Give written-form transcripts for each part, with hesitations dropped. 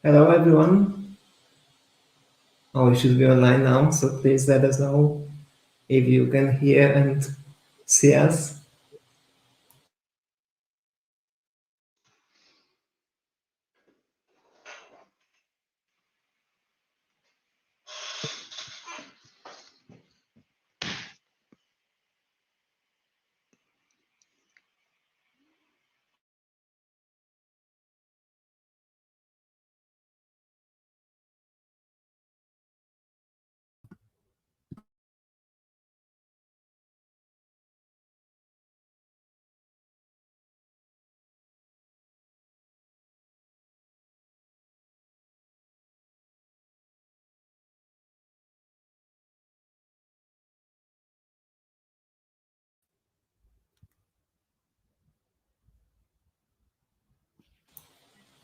Hello, everyone. Oh, you should be online now, so please let us know if you can hear and see us.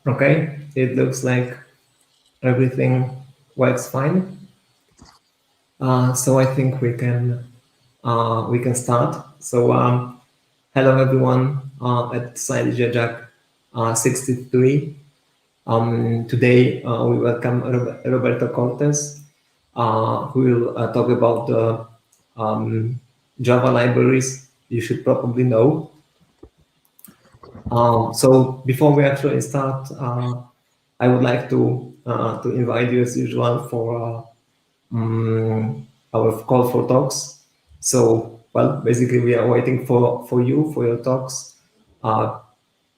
Okay, it looks like everything works fine. So I think we can start. So hello everyone at Silesia JBank 63. Today we welcome Roberto Cortez, who will talk about the Java libraries you should probably know. So before we actually start, I would like to invite you as usual for our call for talks. So, well, basically we are waiting for you, for your talks.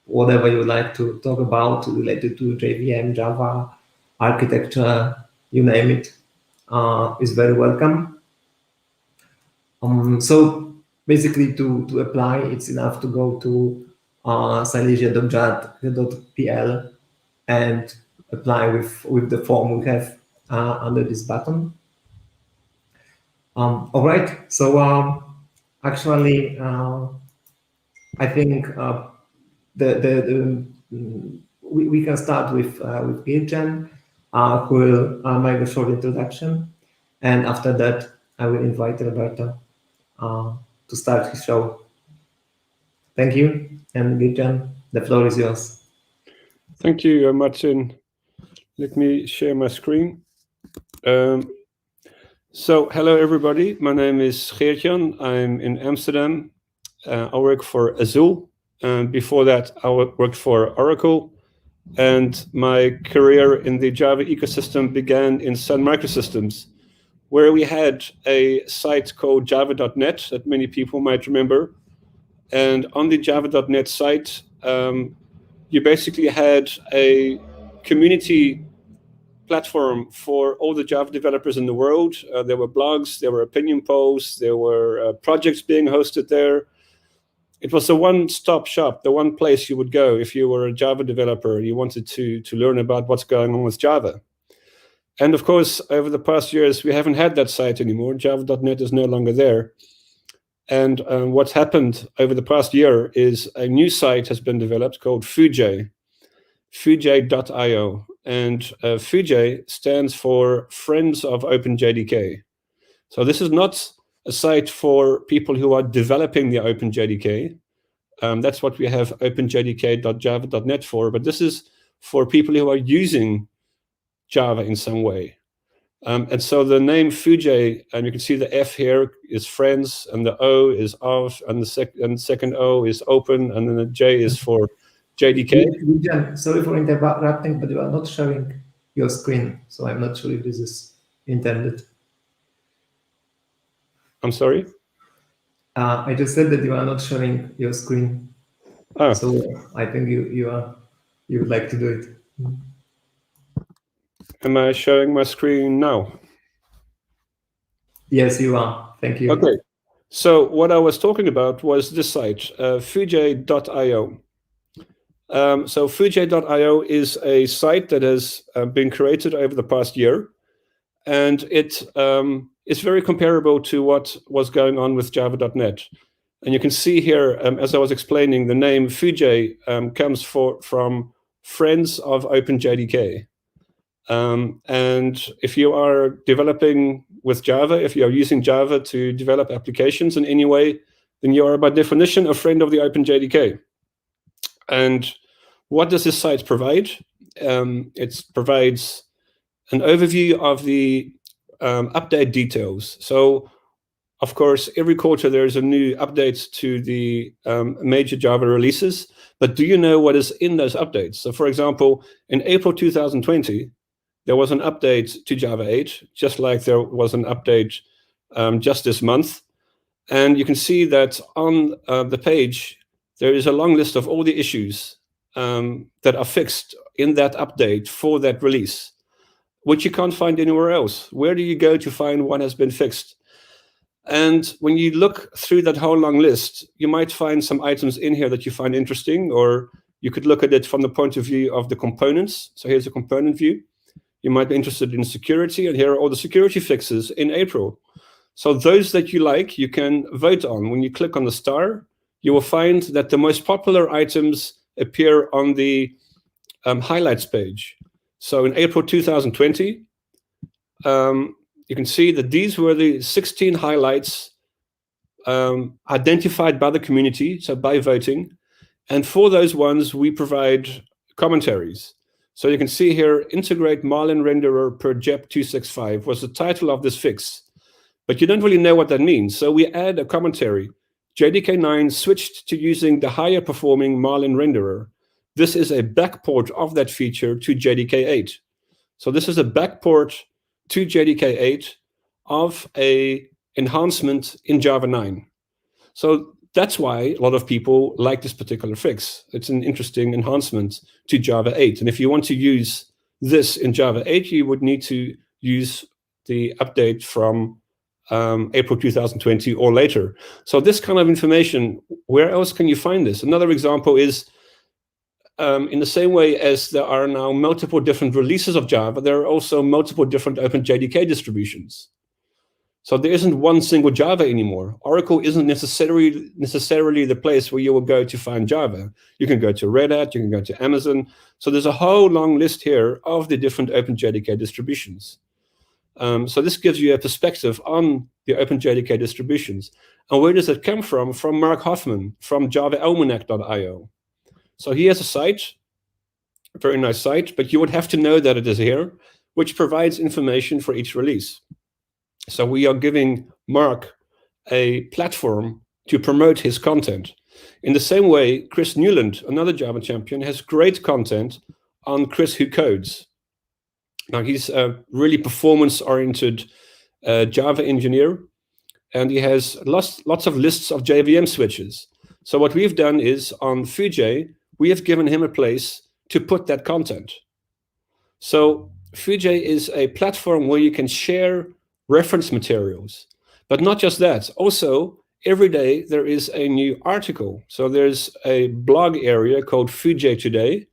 Whatever you would like to talk about related to JVM, Java, architecture, you name it, is very welcome. So basically to apply, it's enough to go to silesia.jat.pl and apply with the form we have under this button. All right, so actually, I think we can start with Giljan, who will make a short introduction, and after that, I will invite Roberto to start his show. Thank you, and Giljan, the floor is yours. Thank you, Martin. Let me share my screen. So, hello everybody. My name is Geert-Jan. I'm in Amsterdam. I work for Azul. Before that, I worked for Oracle. And my career in the Java ecosystem began in Sun Microsystems, where we had a site called java.net that many people might remember. And on the java.net site, you basically had a community platform for all the Java developers in the world. There were blogs, there were opinion posts, there were projects being hosted there. It was the one-stop shop, the one place you would go if you were a Java developer and you wanted to learn about what's going on with Java. And of course, over the past years, we haven't had that site anymore. Java.net is no longer there. And what's happened over the past year is a new site has been developed called Fujiio, Fujiio.io. And Fujiio stands for Friends of OpenJDK. So this is not a site for people who are developing the OpenJDK. That's what we have openjdk.java.net for, but this is for people who are using Java in some way. And so the name Fujiio, and you can see the F here is friends, and the O is of, and the second O is open, and then the J is for JDK. Giljan, sorry for interrupting, but you are not showing your screen, so I'm not sure if this is intended. I'm sorry? I just said that you are not showing your screen. Oh. So I think you would like to do it. Am I showing my screen now? Yes, you are. Thank you. Okay. So what I was talking about was this site, Fujiio.io. So Fujiio.io is a site that has been created over the past year, and it is very comparable to what was going on with Java.net. And you can see here, as I was explaining, the name Fujiio comes from Friends of OpenJDK. And if you are developing with Java, if you are using Java to develop applications in any way, then you are by definition a friend of the OpenJDK. And what does this site provide? it provides an overview of the update details. So, of course, every quarter there is a new update to the major Java releases. But do you know what is in those updates? So, for example, in April 2020, there was an update to Java 8, just like there was an update just this month. And you can see that on the page, there is a long list of all the issues that are fixed in that update for that release, which you can't find anywhere else. Where do you go to find what has been fixed? And when you look through that whole long list, you might find some items in here that you find interesting, or you could look at it from the point of view of the components. So here's a component view. You might be interested in security, and here are all the security fixes in April. So those that you like, you can vote on. When you click on the star, you will find that the most popular items appear on the highlights page. So in April 2020, you can see that these were the 16 highlights identified by the community, so by voting. And for those ones, we provide commentaries. So you can see here, integrate Marlin renderer per JEP 265 was the title of this fix. But you don't really know what that means. So we add a commentary. JDK 9 switched to using the higher performing Marlin renderer. This is a backport of that feature to JDK 8. So this is a backport to JDK 8 of a enhancement in Java 9. So that's why a lot of people like this particular fix. It's an interesting enhancement to Java 8. And if you want to use this in Java 8, you would need to use the update from April 2020 or later. So this kind of information, where else can you find this? Another example is in the same way as there are now multiple different releases of Java, there are also multiple different OpenJDK distributions. So there isn't one single Java anymore. Oracle isn't necessarily the place where you will go to find Java. You can go to Red Hat, you can go to Amazon. So there's a whole long list here of the different OpenJDK distributions. So this gives you a perspective on the OpenJDK distributions. And where does it come from? From Mark Hoffman, from JavaAlmanac.io. So he has a site, a very nice site, but you would have to know that it is here, which provides information for each release. So we are giving Mark a platform to promote his content. In the same way, Chris Newland, another Java champion, has great content on Chris Who Codes. Now, he's a really performance-oriented Java engineer, and he has lots of lists of JVM switches. So what we've done is, on Fujiio, we have given him a place to put that content. So Fujiio is a platform where you can share reference materials. But not just that. Also, every day there is a new article. So there's a blog area called Fujiio Today.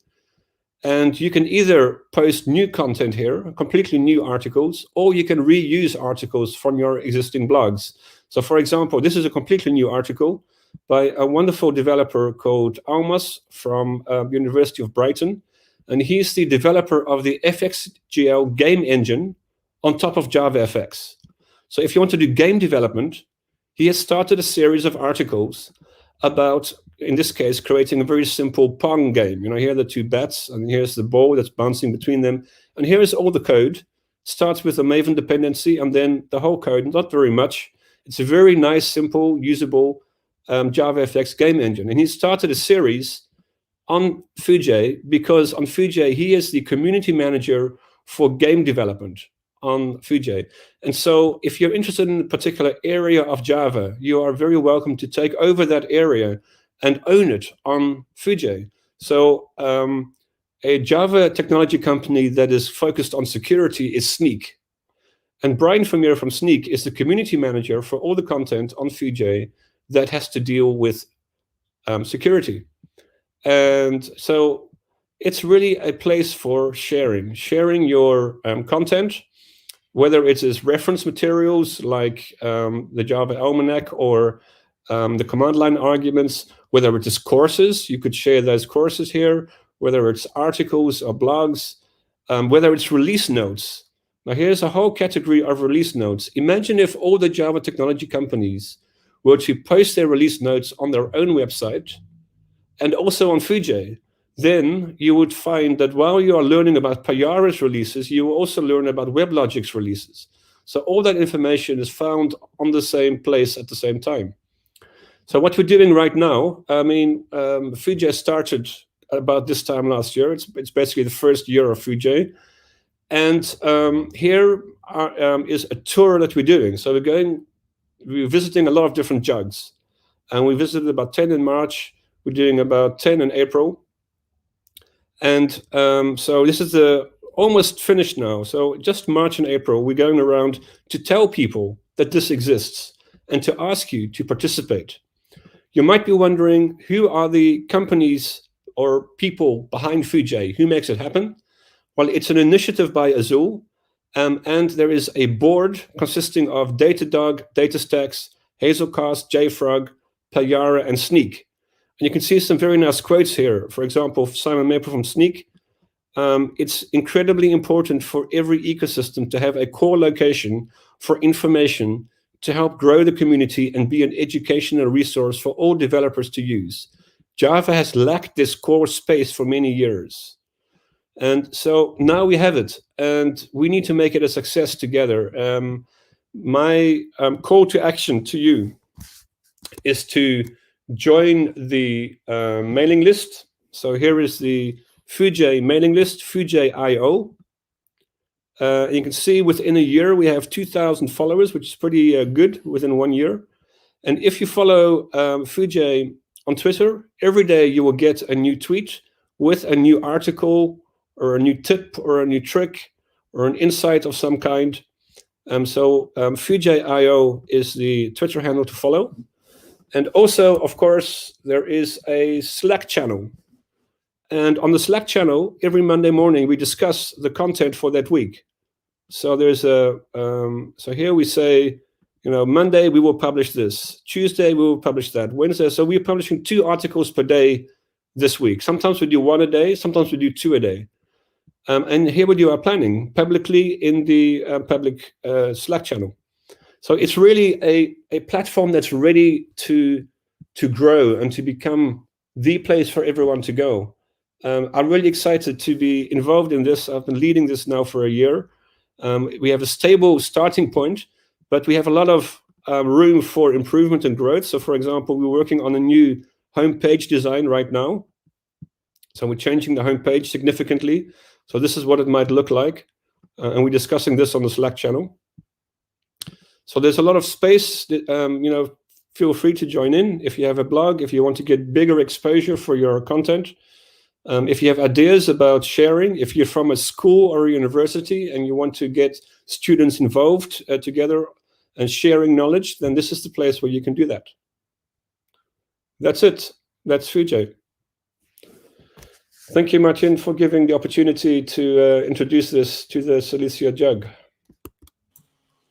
And you can either post new content here, completely new articles, or you can reuse articles from your existing blogs. So for example, this is a completely new article by a wonderful developer called Almas from University of Brighton. And he's the developer of the FXGL game engine on top of JavaFX. So if you want to do game development, he has started a series of articles about, in this case, creating a very simple Pong game. You know, here are the two bats, and here's the ball that's bouncing between them. And here is all the code. Starts with a Maven dependency, and then the whole code, not very much. It's a very nice, simple, usable JavaFX game engine. And he started a series on Fujiio because on Fujiio, he is the community manager for game development on Fujiio. And so if you're interested in a particular area of Java, you are very welcome to take over that area and own it on Fujiio. So a Java technology company that is focused on security is Sneak. And Brian Vermeer from Sneak is the community manager for all the content on Fujiio that has to deal with security. And so it's really a place for sharing your content, whether it is reference materials like the Java Almanac or the command line arguments, whether it is courses, you could share those courses here, whether it's articles or blogs, whether it's release notes. Now here's a whole category of release notes. Imagine if all the Java technology companies were to post their release notes on their own website and also on Fujiio. then you would find that while you are learning about Payara's releases, you will also learn about WebLogic's releases. So all that information is found on the same place at the same time. So what we're doing right now, I mean, Fujiio started about this time last year. It's basically the first year of Fujiio. And here is a tour that we're doing. So we're visiting a lot of different JUGs. And we visited about 10 in March. We're doing about 10 in April. And so this is almost finished now. So just March and April, we're going around to tell people that this exists and to ask you to participate. You might be wondering, who are the companies or people behind Fujiio? Who makes it happen? Well, it's an initiative by Azul, and there is a board consisting of Datadog, DataStax, Hazelcast, JFrog, Payara, and Sneak. And you can see some very nice quotes here. For example, Simon Maple from Sneak. It's incredibly important for every ecosystem to have a core location for information to help grow the community and be an educational resource for all developers to use. Java has lacked this core space for many years. And so now we have it, and we need to make it a success together. My call to action to you is to join the mailing list. So here is the Fujiio mailing list, Fujiio.io. You can see within a year we have 2,000 followers, which is pretty good within 1 year. And if you follow Fujiio on Twitter, every day you will get a new tweet with a new article or a new tip or a new trick or an insight of some kind. So Fujiio.io is the Twitter handle to follow. And also, of course, there is a Slack channel. And on the Slack channel, every Monday morning, we discuss the content for that week. So there's so here we say, Monday we will publish this. Tuesday we will publish that. Wednesday, so we're publishing 2 articles per day this week. Sometimes we do 1 a day, sometimes we do 2 a day. And here we do our planning publicly in the public Slack channel. So it's really a platform that's ready to grow and to become the place for everyone to go. I'm really excited to be involved in this. I've been leading this now for a year. We have a stable starting point, but we have a lot of room for improvement and growth. So, for example, we're working on a new homepage design right now. So we're changing the homepage significantly. So this is what it might look like. And we're discussing this on the Slack channel. So there's a lot of space. Feel free to join in if you have a blog, if you want to get bigger exposure for your content. If you have ideas about sharing, if you're from a school or a university and you want to get students involved together and sharing knowledge, then this is the place where you can do that. That's it. That's Fujiio. Thank you, Martin, for giving the opportunity to introduce this to the Silesia JUG.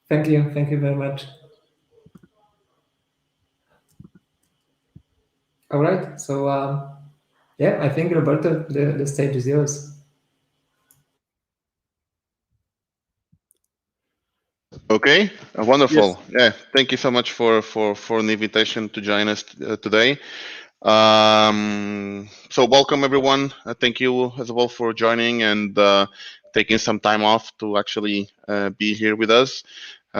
Thank you. Thank you very much. All right. So, yeah, I think, Roberto, the stage is yours. Okay, wonderful. Yes. Yeah, thank you so much for the invitation to join us today. So welcome everyone. Thank you as well for joining and taking some time off to actually be here with us.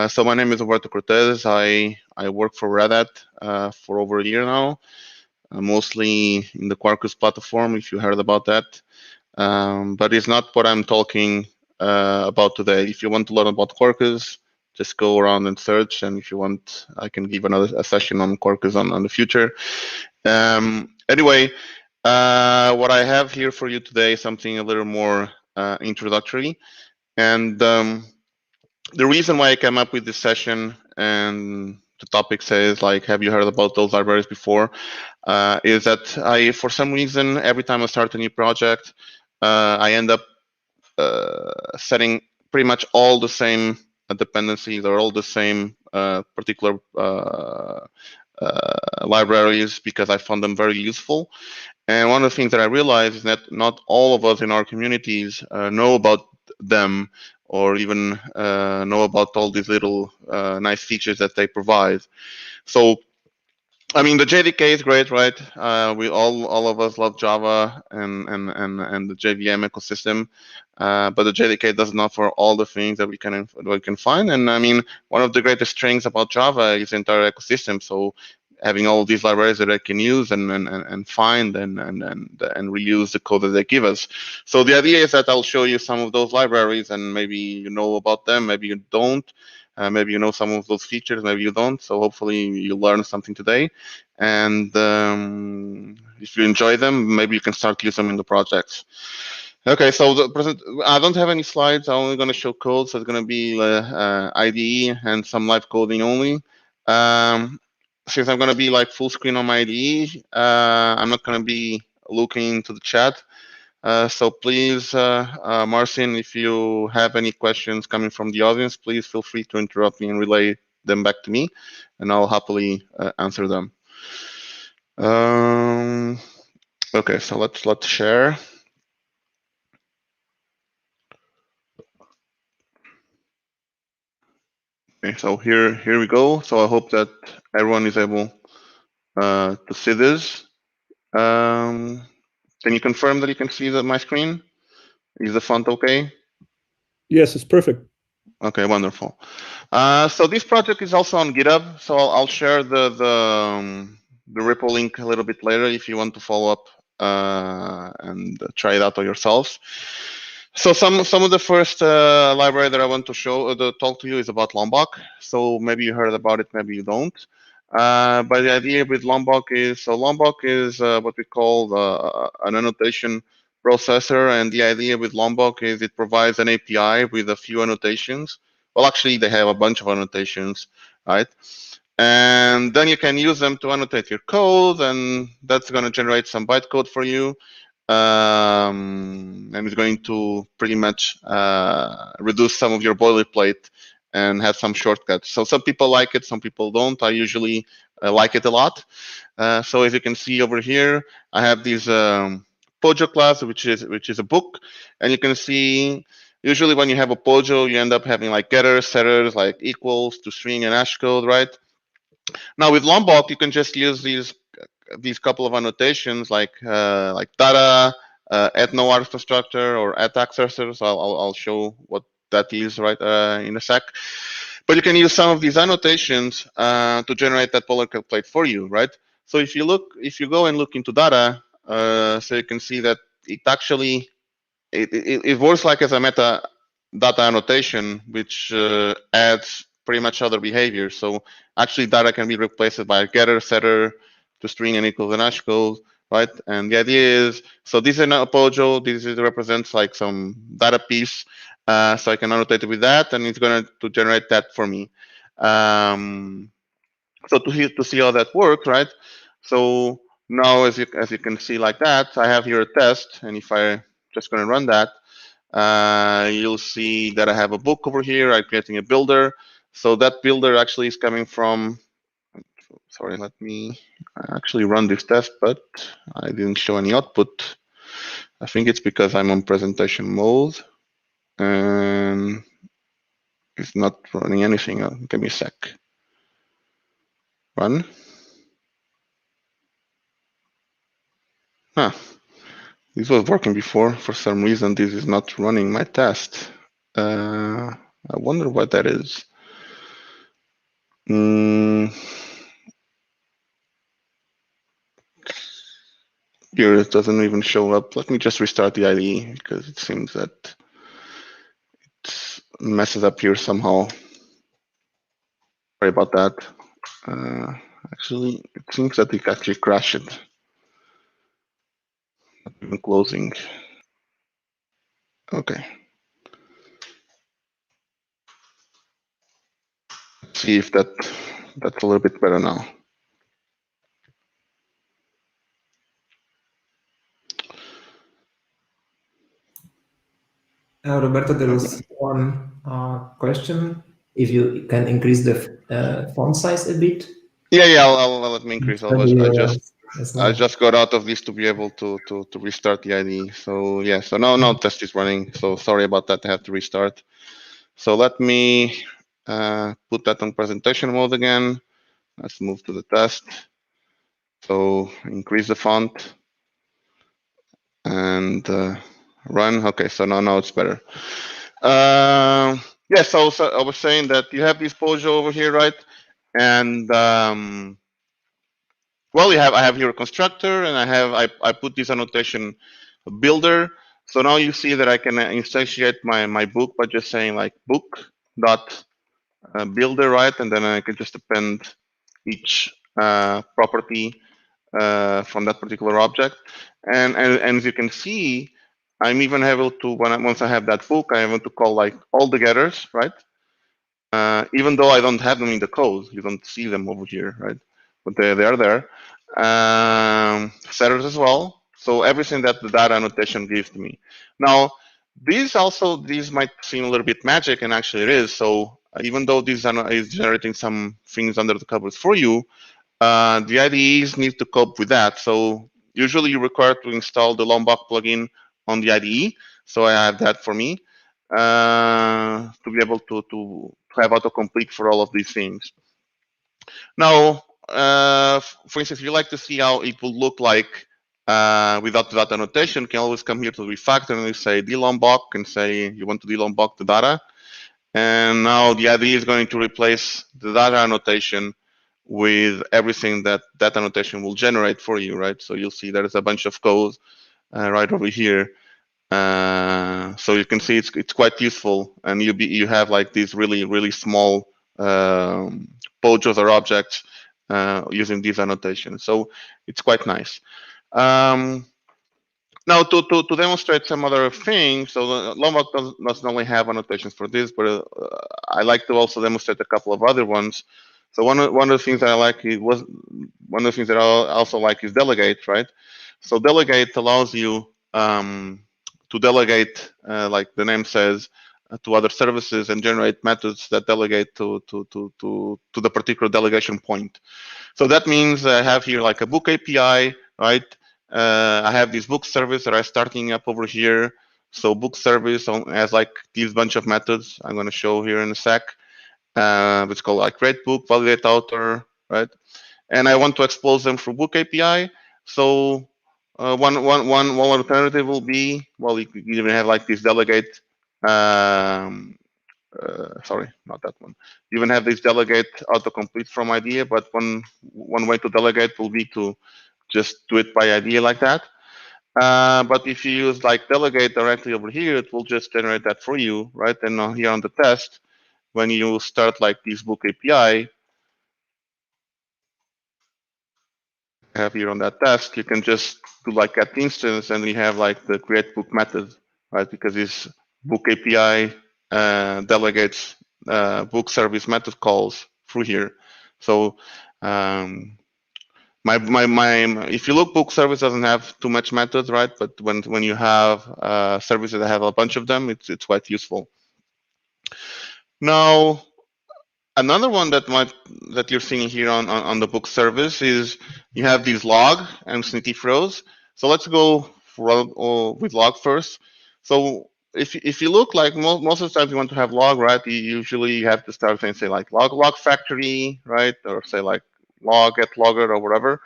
So my name is Roberto Cortez. I work for Red Hat for over a year now, mostly in the Quarkus platform, if you heard about that. But it's not what I'm talking about today. If you want to learn about Quarkus, just go around and search. And if you want, I can give a session on Quarkus on the future. Anyway, what I have here for you today is something a little more introductory. And the reason why I came up with this session and the topic says, like, have you heard about those libraries before? Is that for some reason, every time I start a new project, I end up setting pretty much all the same dependencies or all the same particular libraries because I found them very useful. And one of the things that I realized is that not all of us in our communities know about them or even know about all these little nice features that they provide. So I mean, the JDK is great, right? We all of us love Java and the JVM ecosystem, but the JDK doesn't offer all the things that we can find. And I mean, one of the greatest strengths about Java is the entire ecosystem. So having all these libraries that I can use and find and reuse the code that they give us. So the idea is that I'll show you some of those libraries, and maybe you know about them, maybe you don't. Maybe you know some of those features, maybe you don't. So hopefully you learn something today. And if you enjoy them, maybe you can start using them in the projects. Okay, so I don't have any slides. I'm only going to show code. So it's going to be IDE and some live coding only. Since I'm going to be like full screen on my IDE, I'm not going to be looking into the chat. So please, Marcin, if you have any questions coming from the audience, please feel free to interrupt me and relay them back to me, and I'll happily answer them. Okay, so let's share. Okay, so here we go. So I hope that everyone is able to see this. Can you confirm that you can see my screen? Is the font okay? Yes, it's perfect. Okay, wonderful. So this project is also on GitHub. So I'll share the repo link a little bit later if you want to follow up and try it out on yourselves. So some of the first library that I want to talk to you is about Lombok. So maybe you heard about it, maybe you don't. But the idea with Lombok is, Lombok is what we call an annotation processor, and the idea with Lombok is it provides an API with a few annotations. Well, actually, they have a bunch of annotations, right? And then you can use them to annotate your code, and that's going to generate some bytecode for you. And it's going to pretty much reduce some of your boilerplate and have some shortcuts. So some people like it, some people don't. I usually like it a lot. So as you can see over here, I have this Pojo class, which is a book, and you can see usually when you have a Pojo, you end up having like getters, setters, like equals to string and hash code, right? Now with Lombok, you can just use these couple of annotations like data, add no article structure, or add accessor. So I'll show what that is right in a sec. But you can use some of these annotations to generate that boilerplate for you, right? So if you go and look into data, so you can see that it actually it works like as a meta data annotation, which adds pretty much other behaviors. So actually data can be replaced by a getter, setter, to string and equals and hash code, right? And the idea is, so this is a Pojo, this represents like some data piece. So I can annotate it with that, and it's going to generate that for me. So to see how that works, right? So now as you can see like that, I have here a test, and if I just going to run that, you'll see that I have a book over here. I'm creating a builder. So that builder actually is coming from, sorry, let me actually run this test, but I didn't show any output. I think it's because I'm on presentation mode and it's not running anything. Give me a sec. Run. Huh. This was working before. For some reason, this is not running my test. I wonder what that is. Here it doesn't even show up. Let me just restart the IDE because it seems that it messes up here somehow. Sorry about that. Actually, it seems that it actually crashed. Not even closing. Okay. Let's see if that's a little bit better now. Roberto, there was one question. If you can increase the font size a bit. Yeah. I'll let me increase. I just got out of this to be able to restart the IDE. So yeah. So now test is running. So sorry about that. I have to restart. So let me put that on presentation mode again. Let's move to the test. So increase the font and run. Okay, so now it's better. Yeah, so I was saying that you have this Pojo over here, right? And well, I have here a constructor, and I put this annotation builder. So now you see that I can instantiate my book by just saying like book dot builder, right? And then I can just append each property from that particular object. And as you can see, I'm even able to, once I have that book, I'm able to call like all the getters, right? Even though I don't have them in the code, you don't see them over here, right? But they are there. Setters as well. So everything that the data annotation gives to me. Now, these might seem a little bit magic, and actually it is. So even though this is generating some things under the covers for you, the IDEs need to cope with that. So usually you're required to install the Lombok plugin on the IDE. So I have that for me to be able to have autocomplete for all of these things. Now, for instance, if you like to see how it will look like without that annotation, you can always come here to the refactor and you say dlombok and say you want to dlombok the data. And now the IDE is going to replace the data annotation with everything that annotation will generate for you, right? So you'll see there's a bunch of code right over here. So you can see it's quite useful, and you have like these really small pojos or objects using these annotations. So it's quite nice. Now to demonstrate some other things, so Lombok doesn't only have annotations for this, but I like to also demonstrate a couple of other ones. So one of the things that I like one of the things that I also like is Delegate, right? So Delegate allows you to delegate, like the name says, to other services and generate methods that delegate to the particular delegation point. So that means I have here like a book API, right? I have this book service that I'm starting up over here. So book service has like these bunch of methods I'm going to show here in a sec. It's called like create book, validate author, right? And I want to expose them through book API. So one alternative will be, well, you can even have like this delegate. Sorry, not that one. You even have this delegate autocomplete from idea, but one way to delegate will be to just do it by idea like that. But if you use like delegate directly over here, it will just generate that for you, right? And here on the test, when you start like this book API, have here on that test, you can just do like at instance, and we have like the create book method, right? Because this book API delegates book service method calls through here. So if you look, book service doesn't have too much methods, right? But when you have services that have a bunch of them, it's quite useful. Now, another one that you're seeing here on the book service is you have these log and snippet rows. So let's go with log first. So if you look, like most of the time you want to have log, right? You usually have to start and say like log factory, right? Or say like log at logger or whatever.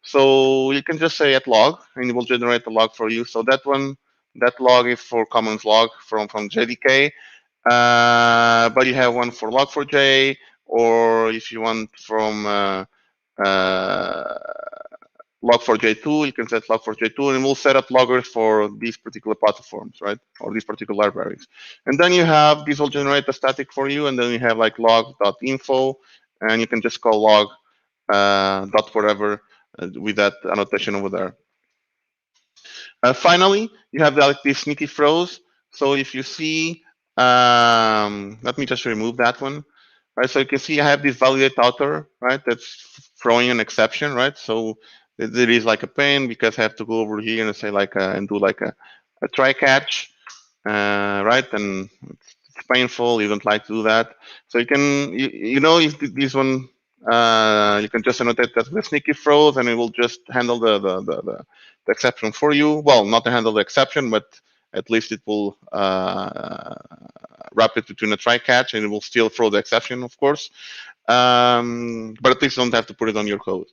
So you can just say at log and it will generate the log for you. So that log is for commons log from JDK. But you have one for log4j, or if you want from log4j2, you can set log4j2, and it will set up loggers for these particular platforms, right? Or these particular libraries. And then you have, this will generate a static for you, and then you have like log.info, and you can just call log dot whatever with that annotation over there. Finally, you have like these sneaky throws. So if you see, let me just remove that one. Right, so you can see I have this validate author, right? That's throwing an exception, right? So it is like a pain because I have to go over here and say like and do like a try catch, right? And it's painful. You don't like to do that. So you can, you know, if this one, you can just annotate that with sneaky throws, and it will just handle the exception for you. Well, not to handle the exception, but at least it will wrap it between a try catch, and it will still throw the exception, of course. But at least you don't have to put it on your code.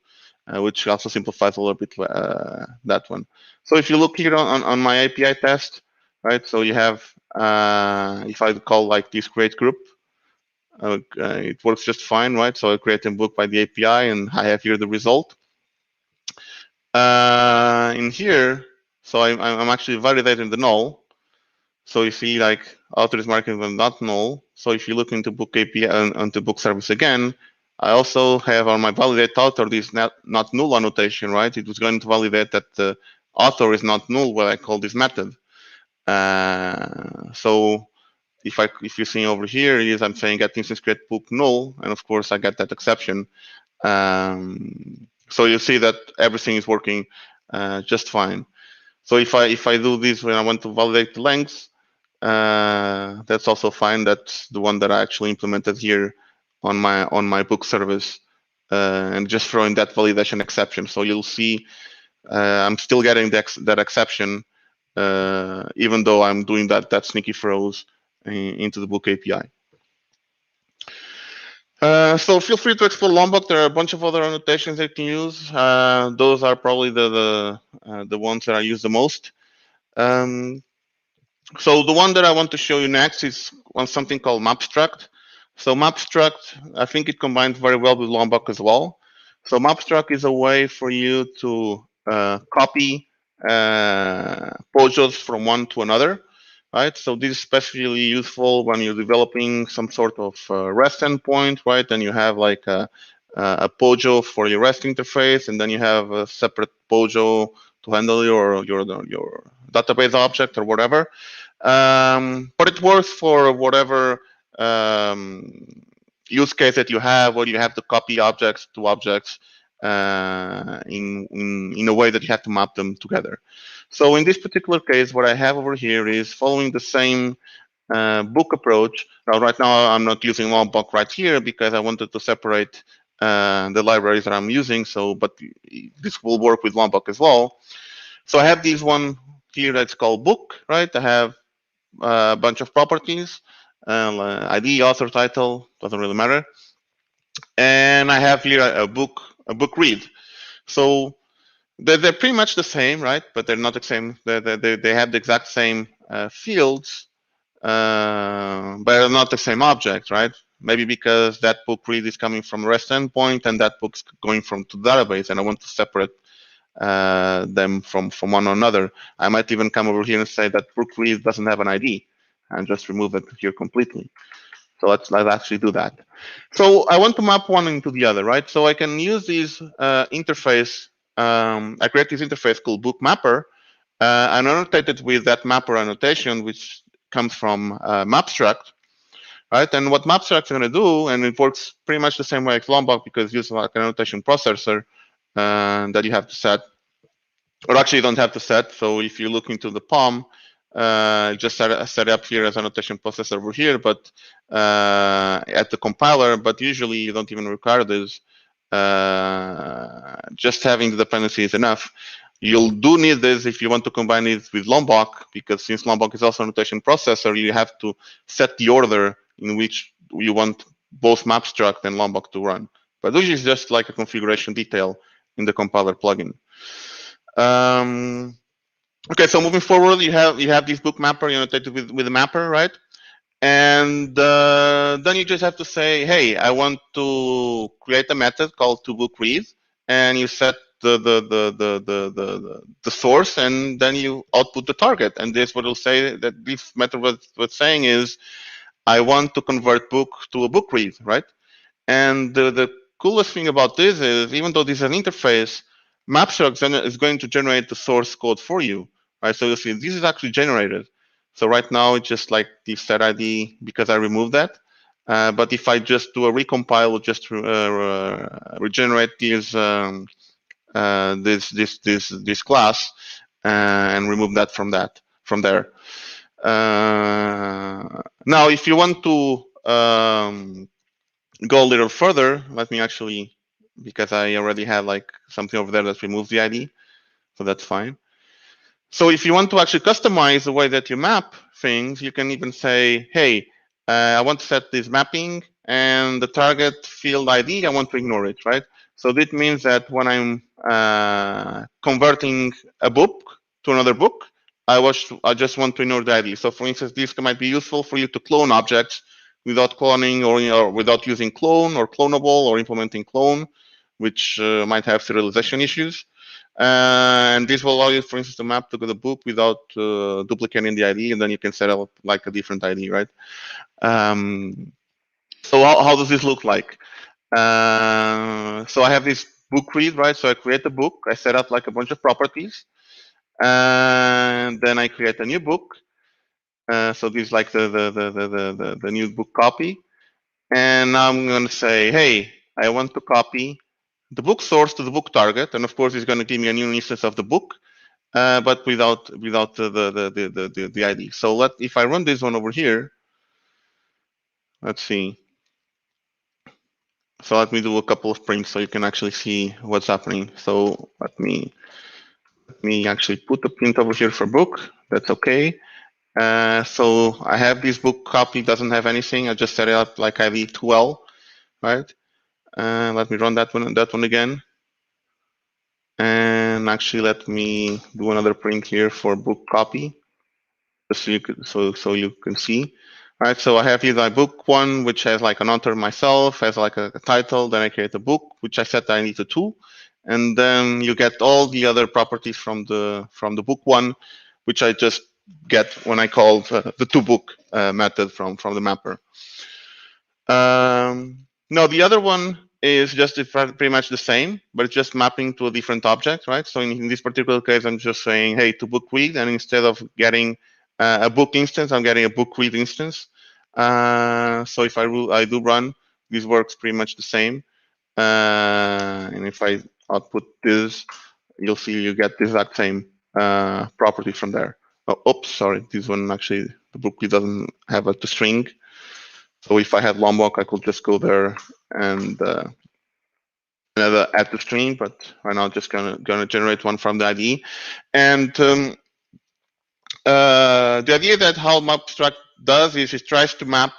which also simplifies a little bit that one. So if you look here on my API test, right? So you have, if I call like this create group, it works just fine, right? So I create a book by the API, and I have here the result. In here, so I'm actually validating the null. So you see, like, author is marked as not null. So if you look into book API onto book service again, I also have on my validate author this not null annotation, right? It was going to validate that the author is not null, what I call this method. So if you see over here, is I'm saying get instance create book null, and of course I get that exception. So you see that everything is working just fine. So if I do this when I want to validate the length, that's also fine. That's the one that I actually implemented here on my book service, and just throwing that validation exception. So you'll see I'm still getting that exception, even though I'm doing that sneaky throws into the book API. So feel free to explore Lombok. There are a bunch of other annotations that you can use. Those are probably the ones that I use the most. So the one that I want to show you next is on something called Mapstruct. So Mapstruct, I think it combines very well with Lombok as well. So Mapstruct is a way for you to copy POJOs from one to another, right? So this is especially useful when you're developing some sort of REST endpoint, right? And you have like a POJO for your REST interface, and then you have a separate POJO to handle your database object or whatever. But it works for whatever use case that you have, where you have to copy objects to objects in a way that you have to map them together. So in this particular case, what I have over here is following the same book approach. Now, right now, I'm not using Lombok right here because I wanted to separate the libraries that I'm using. So, but this will work with Lombok as well. So I have this one here that's called book, right? I have a bunch of properties, ID, author, title, doesn't really matter. And I have here a book read. So they're pretty much the same, right? But they're not the same. They have the exact same fields, but they're not the same object, right? Maybe because that book read is coming from REST endpoint and that book's going from to the database, and I want to separate them from one another. I might even come over here and say that book read doesn't have an ID, and just remove it here completely. So let's actually do that. So I want to map one into the other, right? So I can use this interface. I create this interface called BookMapper, and annotate it with that mapper annotation, which comes from Mapstruct, right? And what Mapstruct is going to do, and it works pretty much the same way as Lombok because it uses like an annotation processor that you have to set, or actually you don't have to set. So if you look into the POM, just set up here as annotation processor over here, but at the compiler, but usually you don't even require this. Just having the dependency is enough. You'll do need this if you want to combine it with Lombok, because since Lombok is also an annotation processor, you have to set the order in which you want both Mapstruct and Lombok to run. But this is just like a configuration detail in the compiler plugin. Okay, so moving forward, you have this BookMapper annotated with the mapper, right? And then you just have to say, hey, I want to create a method called toBookRead, and you set the source, and then you output the target. And this what it'll say that this method was saying is, I want to convert book to a book read, right? And the coolest thing about this is, even though this is an interface, Mapstruct is going to generate the source code for you, right? So you'll see this is actually generated. So right now it's just like the set ID because I removed that. But if I just do a recompile, we'll just regenerate this this class and remove that from there. Now, if you want to go a little further, let me actually, because I already had like something over there that removes the ID, so that's fine. So if you want to actually customize the way that you map things, you can even say, hey, I want to set this mapping, and the target field ID, I want to ignore it, right? So this means that when I'm converting a book to another book, I just want to ignore the ID. So for instance, this might be useful for you to clone objects without cloning or without using clone or clonable or implementing clone, which might have serialization issues. And this will allow you, for instance, to map to the book without duplicating the ID, and then you can set up like a different ID, right? So how does this look like? So I have this book read, right? So I create a book, I set up like a bunch of properties, and then I create a new book. So this is like the new book copy. And now I'm going to say, hey, I want to copy the book source to the book target, and of course it's going to give me a new instance of the book, but without the ID. So if I run this one over here, let's see. So let me do a couple of prints so you can actually see what's happening. So let me actually put a print over here for book. That's okay. So I have this book copy, doesn't have anything. I just set it up like ID 2L, right? Let me run that one again. And actually, let me do another print here for book copy, just so you can see. All right, so I have here my book one, which has like an author myself, has like a title. Then I create a book, which I set I need to 2, and then you get all the other properties from the book one, which I just get when I call the toBook method from the mapper. No, the other one is just pretty much the same, but it's just mapping to a different object, right? So in this particular case, I'm just saying, hey, to book read, and instead of getting a book instance, I'm getting a book read instance. So if I do run, this works pretty much the same. And if I output this, you'll see you get the exact same property from there. Oh, oops, sorry, this one actually, the book read doesn't have a string. So if I had Lombok, I could just go there and add the string, but right now I'm just gonna generate one from the IDE. And the idea that how Mapstruct does is it tries to match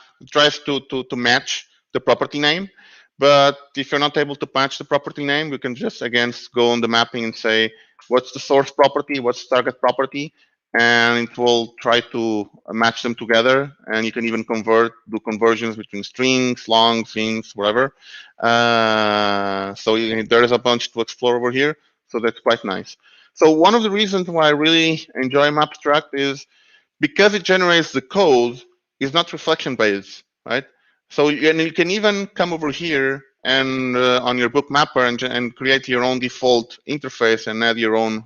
the property name. But if you're not able to match the property name, you can just again go on the mapping and say, what's the source property, what's the target property, and it will try to match them together. And you can even do conversions between strings, long strings, whatever. So there's a bunch to explore over here. So that's quite nice. So one of the reasons why I really enjoy Mapstruct is because it generates the code, it's not reflection based, right? So you can even come over here and on your BookMapper and create your own default interface and add your own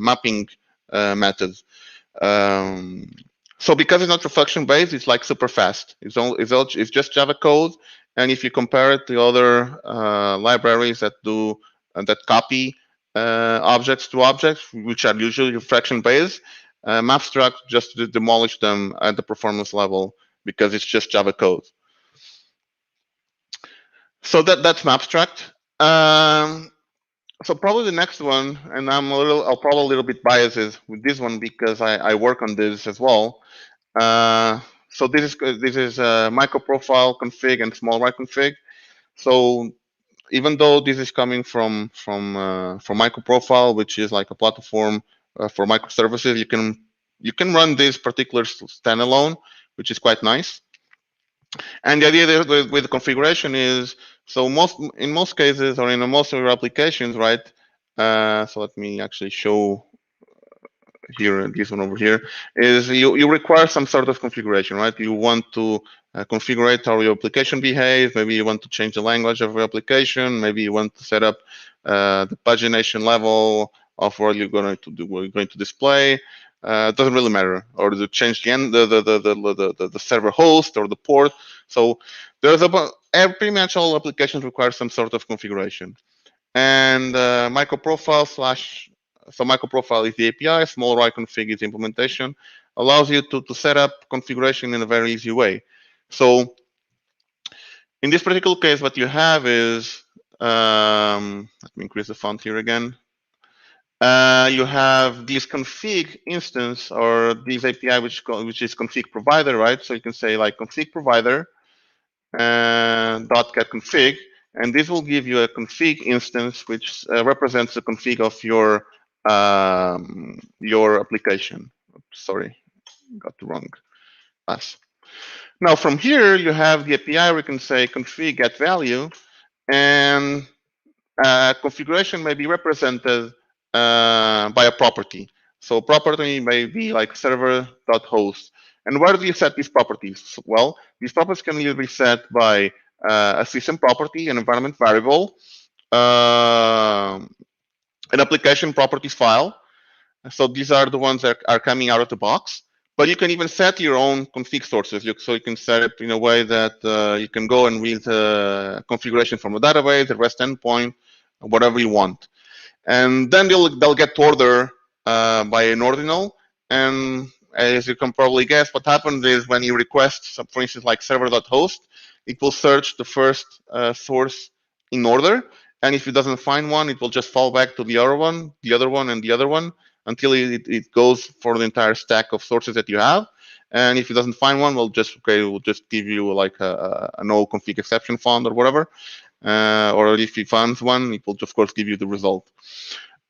mapping methods. So because it's not reflection based, it's like super fast. It's just Java code, and if you compare it to other libraries that do that copy objects to objects, which are usually reflection based, Mapstruct just demolish them at the performance level because it's just Java code. So that's Mapstruct. So probably the next one, and I'll probably a little bit biased with this one because I work on this as well. So this is MicroProfile config and small right config. So even though this is coming from MicroProfile, which is like a platform for microservices, you can run this particular standalone, which is quite nice. And the idea with the configuration is, so in most cases or in most of your applications, right? So let me actually show here, this one over here, is you require some sort of configuration, right? You want to configure how your application behaves. Maybe you want to change the language of your application. Maybe you want to set up the pagination level of what you're going to do, what you're going to display. It doesn't really matter, or to change the server host or the port. So there's pretty much all applications require some sort of configuration. And so MicroProfile is the API, small right config is implementation, allows you to set up configuration in a very easy way. So in this particular case, what you have is, let me increase the font here again. You have this config instance or this API, which is config provider, right? So you can say like config provider, dot get config, and this will give you a config instance which represents the config of your application. Sorry, got the wrong pass. Now from here you have the API where you can say config get value, and configuration may be represented by a property. So property may be like server.host. And where do you set these properties? Well, these properties can either be set by a system property, an environment variable, an application properties file. So these are the ones that are coming out of the box. But you can even set your own config sources. So you can set it in a way that you can go and read the configuration from a database, the REST endpoint, whatever you want. And then they'll get order by an ordinal. And as you can probably guess, what happens is when you request, for instance, like server.host, it will search the first source in order. And if it doesn't find one, it will just fall back to the other one, the other one, and the other one until it goes for the entire stack of sources that you have. And if it doesn't find one, we'll just give you like a no config exception found or whatever. Or if it finds one, it will of course give you the result.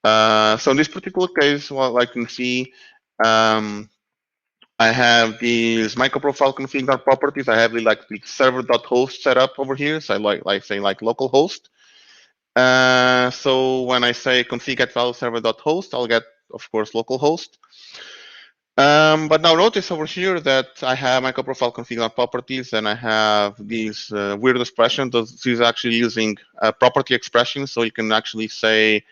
So in this particular case, what I can see, I have these MicroProfile Configuration properties. I have the server.host set up over here. So I say localhost. So when I say config at value server.host, I'll get, of course, localhost. But now notice over here that I have MicroProfile Configuration properties, and I have these weird expressions. This is actually using a property expression, so you can actually say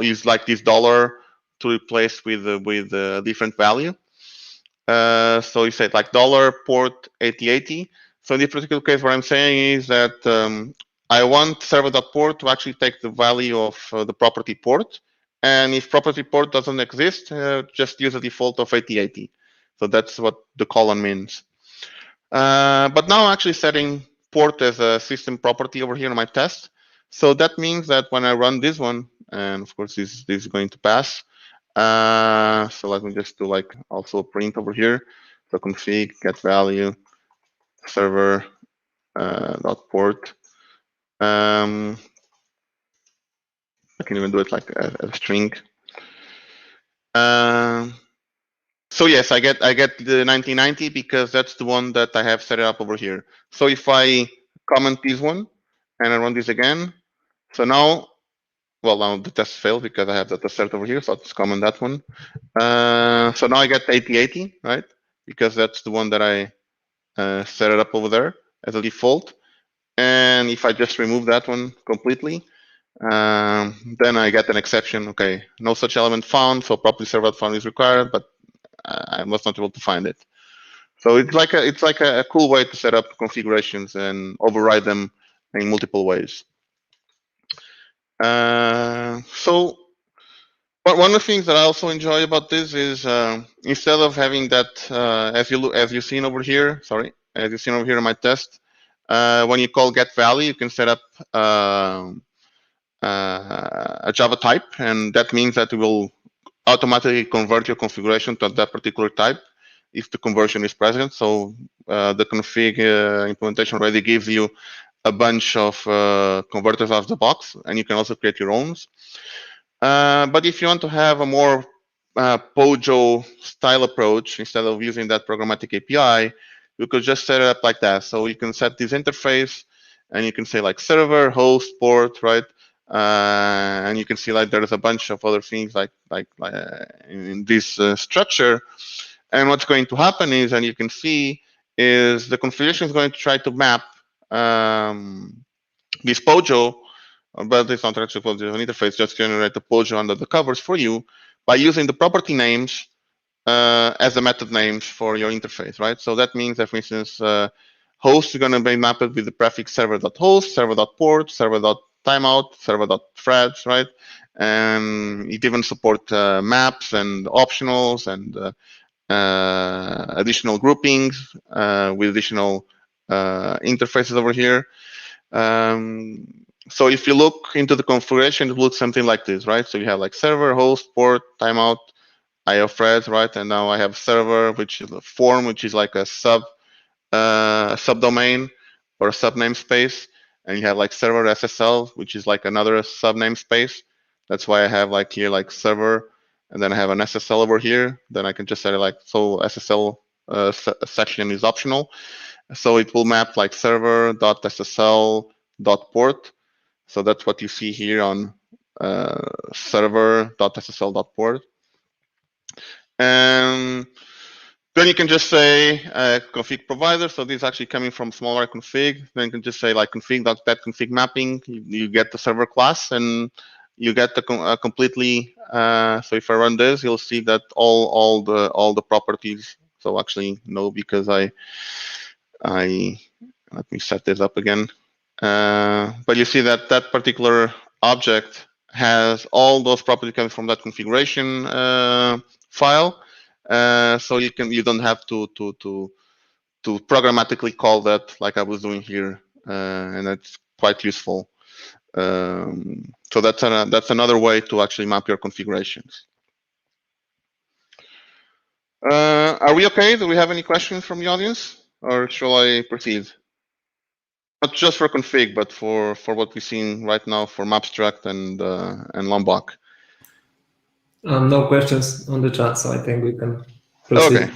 use like this dollar to replace with a different value. So you say like dollar port 8080. So in this particular case, what I'm saying is that I want server.port to actually take the value of the property port. And if property port doesn't exist, just use a default of 8080. So that's what the column means. But now I'm actually setting port as a system property over here in my test. So that means that when I run this one, and of course this is going to pass. So let me just do like also a print over here. So config get value server dot port. I can even do it like a string. So yes, I get the 1990 because that's the one that I have set it up over here. So if I comment this one and I run this again, so now, well, now the test failed because I have the test set over here. So I'll just comment that one. So now I get 8080, right? Because that's the one that I set it up over there as a default. And if I just remove that one completely, then I get an exception. Okay, no such element found, so property server found is required, but I was not able to find it. So it's like a cool way to set up configurations and override them in multiple ways. So, but one of the things that I also enjoy about this is instead of having that, as you've seen over here, as you've seen over here in my test, when you call get value, you can set up a Java type, and that means that it will automatically convert your configuration to that particular type if the conversion is present. So the config implementation already gives you a bunch of converters out of the box, and you can also create your own. But if you want to have a more POJO style approach, instead of using that programmatic API, you could just set it up like that. So you can set this interface, and you can say like server, host, port, right? And you can see like there's a bunch of other things like in this structure. And what's going to happen is, and you can see, is the configuration is going to try to map this POJO, but it's not actually POJO, an interface, just generate the POJO under the covers for you by using the property names as the method names for your interface, right? So that means that, for instance, host is going to be mapped with the prefix server.host, server.port, server.timeout, server.threads, right? And it even supports maps and optionals and additional groupings with additional interfaces over here. So if you look into the configuration, it looks something like this, right? So you have like server, host, port, timeout, IO threads, right? And now I have server, which is a form, which is like a subdomain, or a sub namespace, and you have like server SSL, which is like another sub namespace. That's why I have like here like server, and then I have an SSL over here. Then I can just say like, so SSL section is optional. So it will map like server.ssl.port. So that's what you see here on server.ssl.port. And then you can just say config provider. So this is actually coming from smaller config. Then you can just say like config.that-config mapping. You get the server class, and you get the completely. So if I run this, you'll see that all the properties. So actually no, because I let me set this up again. But you see that that particular object has all those properties coming from that configuration file. So you don't have to programmatically call that like I was doing here, and that's quite useful. So that's another way to actually map your configurations. Are we okay? Do we have any questions from the audience, or shall I proceed? Not just for config, but for what we're seeing right now for Mapstruct and Lombok. No questions on the chat, so I think we can proceed. Okay.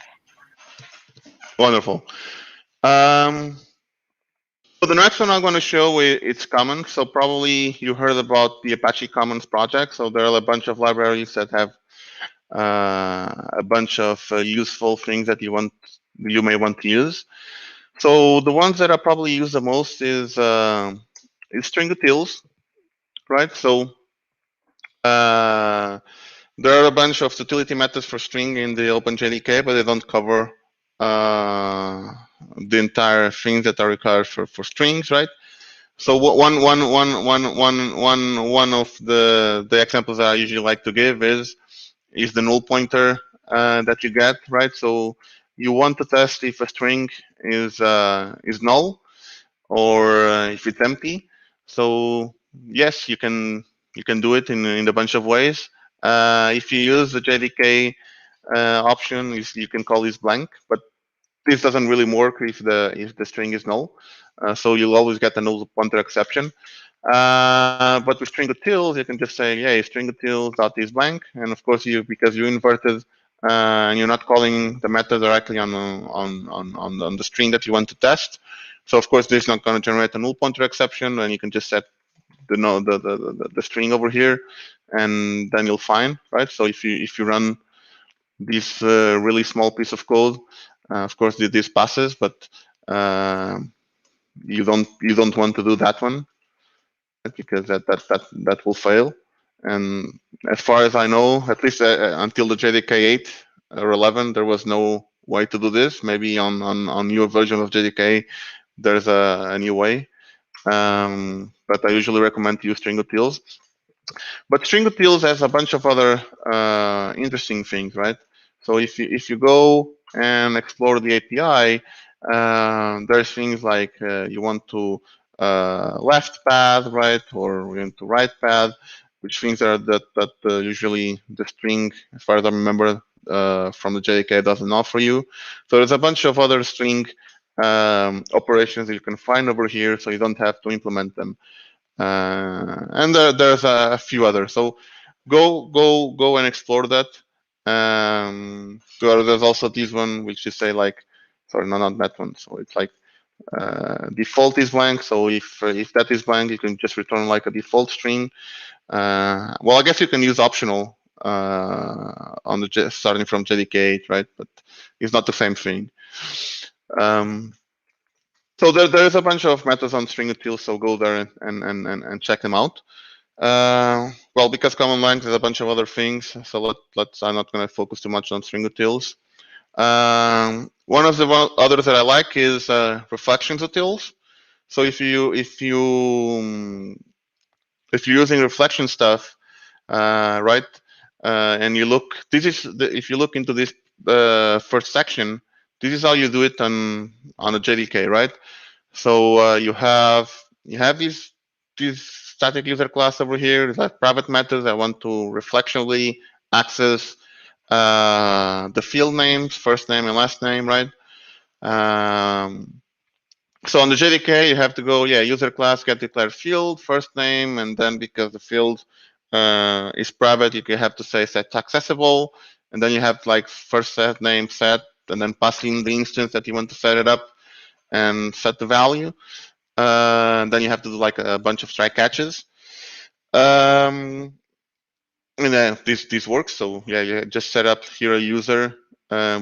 Wonderful. So the next one I'm going to show it's common. So probably you heard about the Apache Commons project. So there are a bunch of libraries that have a bunch of useful things that you may want to use. So the ones that I probably use the most is string utils, right? So there are a bunch of utility methods for string in the OpenJDK, but they don't cover the entire things that are required for strings, right? So one of the examples that I usually like to give is the null pointer that you get, right? So you want to test if a string is null or if it's empty. So yes, you can do it in a bunch of ways. If you use the JDK option, you can call this blank, but this doesn't really work if the string is null. So you'll always get the null pointer exception. But with string utils, you can just say, yeah, string utils dot is blank, and of course because you inverted and you're not calling the method directly on the string that you want to test. So of course this is not going to generate a null pointer exception, and you can just set the string over here, and then you'll find, right? So if you run this really small piece of code, of course this passes, but you don't want to do that one, because that will fail. And as far as I know, at least until the JDK 8 or 11, there was no way to do this. Maybe on newer version of JDK, there's a new way. But I usually recommend to use string utils. But string utils has a bunch of other interesting things, right? So if you go and explore the API, there's things like you want to left path, right, or we want to right path, which things are that usually the string, as far as I remember, from the JDK doesn't offer you. So there's a bunch of other string operations that you can find over here, so you don't have to implement them. And there's a few others. So go and explore that. So there's also this one, which is say like, sorry, no, not that one. So it's like default is blank. So if that is blank, you can just return like a default string. Well, I guess you can use optional on the starting from JDK 8, right? But it's not the same thing. So there's a bunch of methods on string utils, so go there and check them out. Well, because common language there's a bunch of other things, so I'm not going to focus too much on string utils. One of the others that I like is reflections utils. So if you're using reflection stuff, right, and you look, if you look into this first section, this is how you do it on a JDK, right? So you have this static user class over here. It's like private methods. I want to reflexively access the field names, first name and last name, right? So on the JDK, you have to go, user class get declared field, first name, and then because the field is private, you have to say set accessible, and then you have like first set name set, and then pass in the instance that you want to set it up and set the value. Then you have to do like a bunch of try catches. And then this works. So you just set up here a user,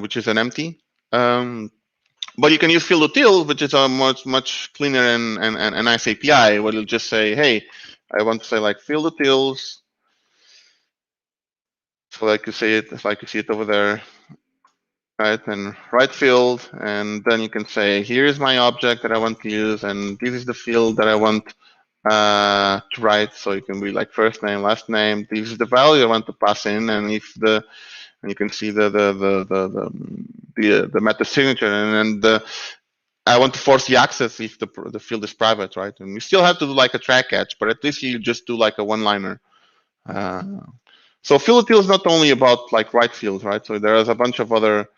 which is an empty. But you can use field utils, which is a much cleaner and nice API, where you'll just say, hey, I want to say like field utils. So like you see it over there, right? And right field, and then you can say, here is my object that I want to use, and this is the field that I want to write. So you can be like first name, last name. This is the value I want to pass in, and you can see the meta signature, and then I want to force the access if the field is private, right? And you still have to do like a try catch, but at least you just do like a one-liner. So field util is not only about like right field, right? So there is a bunch of other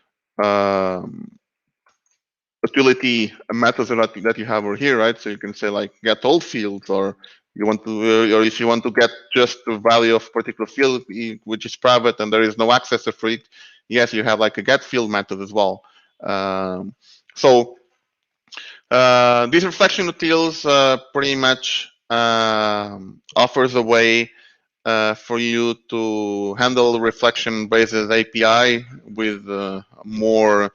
utility methods that you have over here, right? So you can say like get all fields, or you want to, or if you want to get just the value of a particular field which is private and there is no access for it, yes, you have like a get field method as well. So these reflection utils pretty much offers a way for you to handle reflection-based API with more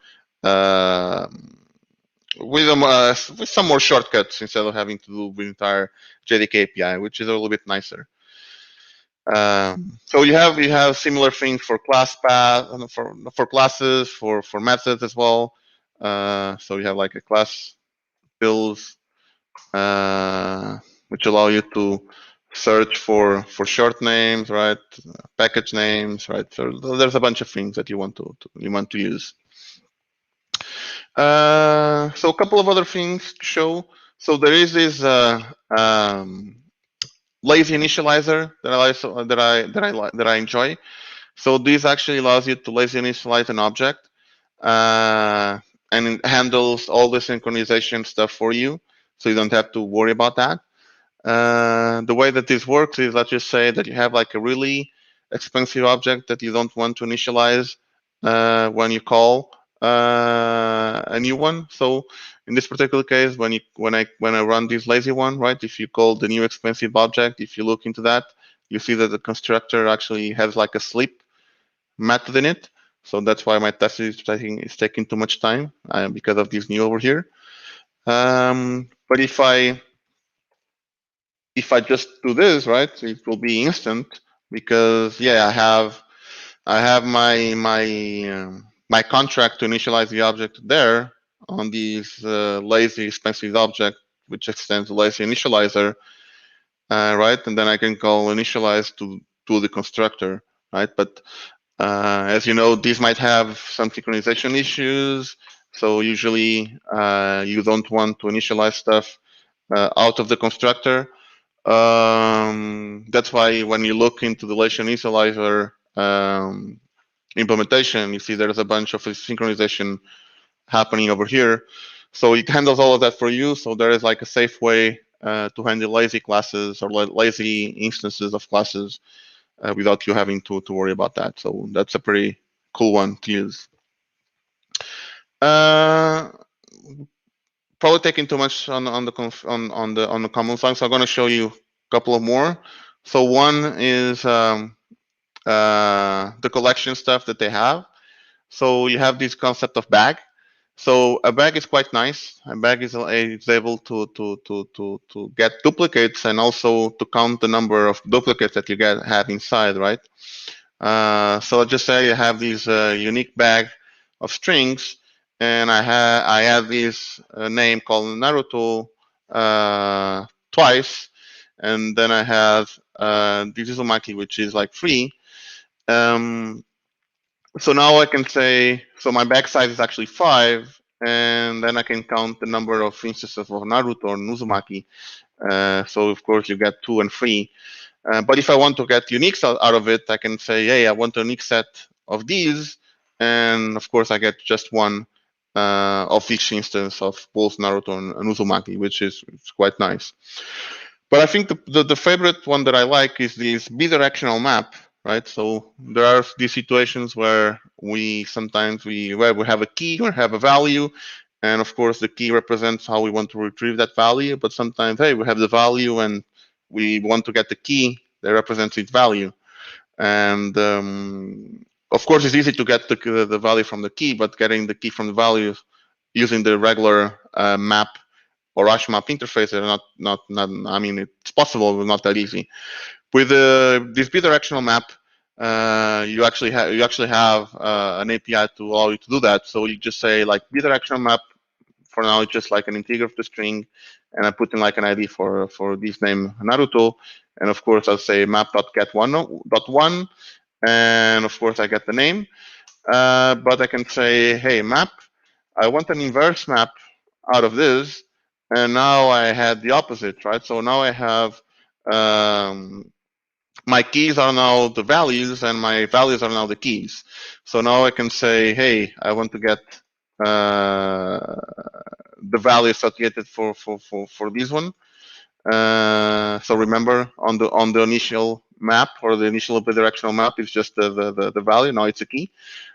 with some more shortcuts instead of having to do the entire JDK API, which is a little bit nicer. So you have similar things for class path, for classes, for methods as well. So you have like a class builds, which allow you to search for short names, right? Package names, right? So there's a bunch of things that you want to use. So a couple of other things to show. So there is this lazy initializer that I enjoy. So this actually allows you to lazy initialize an object, and it handles all the synchronization stuff for you, so you don't have to worry about that. The way that this works is, let's just say that you have like a really expensive object that you don't want to initialize when you call a new one. So in this particular case, when I run this lazy one, right? If you call the new expensive object, if you look into that, you see that the constructor actually has like a sleep method in it. So that's why my test is taking too much time because of this new over here. But if I just do this, right, it will be instant, because I have my contract to initialize the object there on this lazy expensive object, which extends the lazy initializer, right, and then I can call initialize to the constructor, right? But as you know, these might have some synchronization issues, so usually you don't want to initialize stuff out of the constructor. That's why when you look into the lazy initializer implementation, you see there's a bunch of synchronization happening over here. So it handles all of that for you. So there is like a safe way to handle lazy classes or lazy instances of classes without you having to worry about that. So that's a pretty cool one to use. Probably taking too much on the common side, so I'm going to show you a couple of more. So one is the collection stuff that they have. So you have this concept of bag. So a bag is quite nice. A bag is able to get duplicates and also to count the number of duplicates that you have inside, right? So let's just say you have this unique bag of strings, and I have this name called Naruto twice, and then I have this Uzumaki, which is like 3. So now I can say, so my bag size is actually 5, and then I can count the number of instances of Naruto or Uzumaki. So of course you get 2 and 3. But if I want to get uniques out of it, I can say, hey, I want a unique set of these, and of course I get just 1 of each instance of both Naruto and Uzumaki, which is quite nice. But I think the favorite one that I like is this bidirectional map, right? So there are these situations where we sometimes have a key or have a value, and of course the key represents how we want to retrieve that value. But sometimes, hey, we have the value and we want to get the key that represents its value. And of course, it's easy to get the value from the key, but getting the key from the value using the regular map or HashMap interface are not. I mean, it's possible, but not that easy. With this bidirectional map, you actually have an API to allow you to do that. So you just say like bidirectional map. For now, it's just like an integer of the string, and I put in like an ID for this name Naruto, and of course I'll say map.get1.1, and of course I get the name. But I can say, hey map, I want an inverse map out of this, and now I had the opposite, right? So now I have my keys are now the values, and my values are now the keys. So now I can say, hey, I want to get the value associated for this one. So remember, on the initial map or the initial bidirectional map, it's just the value. Now it's a key.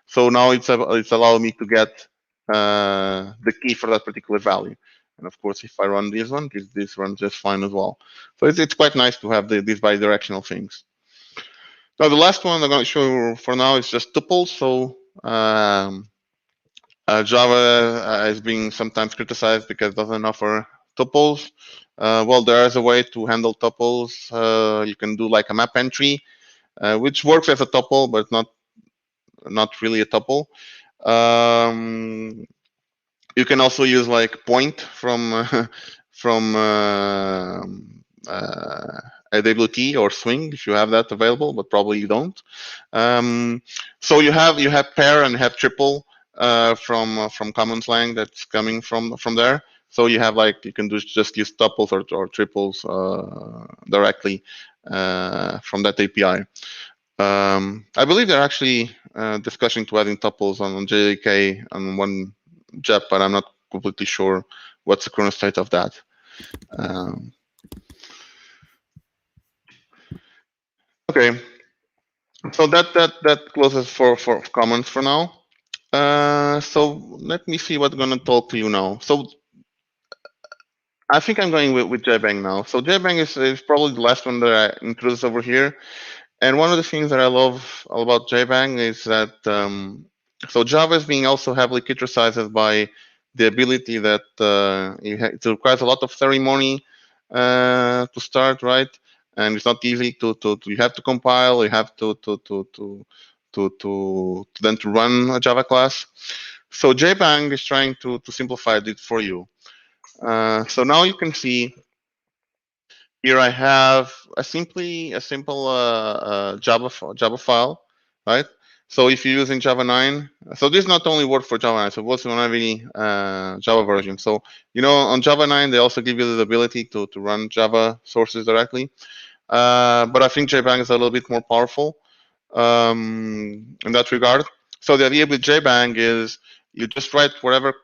So now it's allowing me to get the key for that particular value. And of course, if I run this one, this runs just fine as well. So it's quite nice to have these bidirectional things. Now the last one I'm going to show you for now is just tuples. So Java is being sometimes criticized because it doesn't offer tuples. Well, there is a way to handle tuples. You can do like a map entry, which works as a tuple, but not really a tuple. You can also use like point from AWT or swing if you have that available, but probably you don't. So you have pair and you have triple from common slang that's coming from there. So you have like you can just use tuples or triples directly from that API. I believe they're actually discussing to adding tuples on JDK on one JEP, but I'm not completely sure what's the current state of that. Okay, so that closes for comments for now. So let me see what's going to talk to you now. So I think I'm going with JBank now. So JBank is probably the last one that I introduced over here. And one of the things that I love all about JBank is that so Java is being also heavily criticized by the ability that it requires a lot of ceremony to start, right? And it's not easy to you have to compile, you have to then to run a Java class. So JBank is trying to simplify it for you. So now you can see here I have a simple Java file, right? So if you're using Java 9, so this not only works for Java 9, so it works on every Java version. So on Java 9 they also give you the ability to run Java sources directly, but I think JBank is a little bit more powerful in that regard. So the idea with JBank is you just write whatever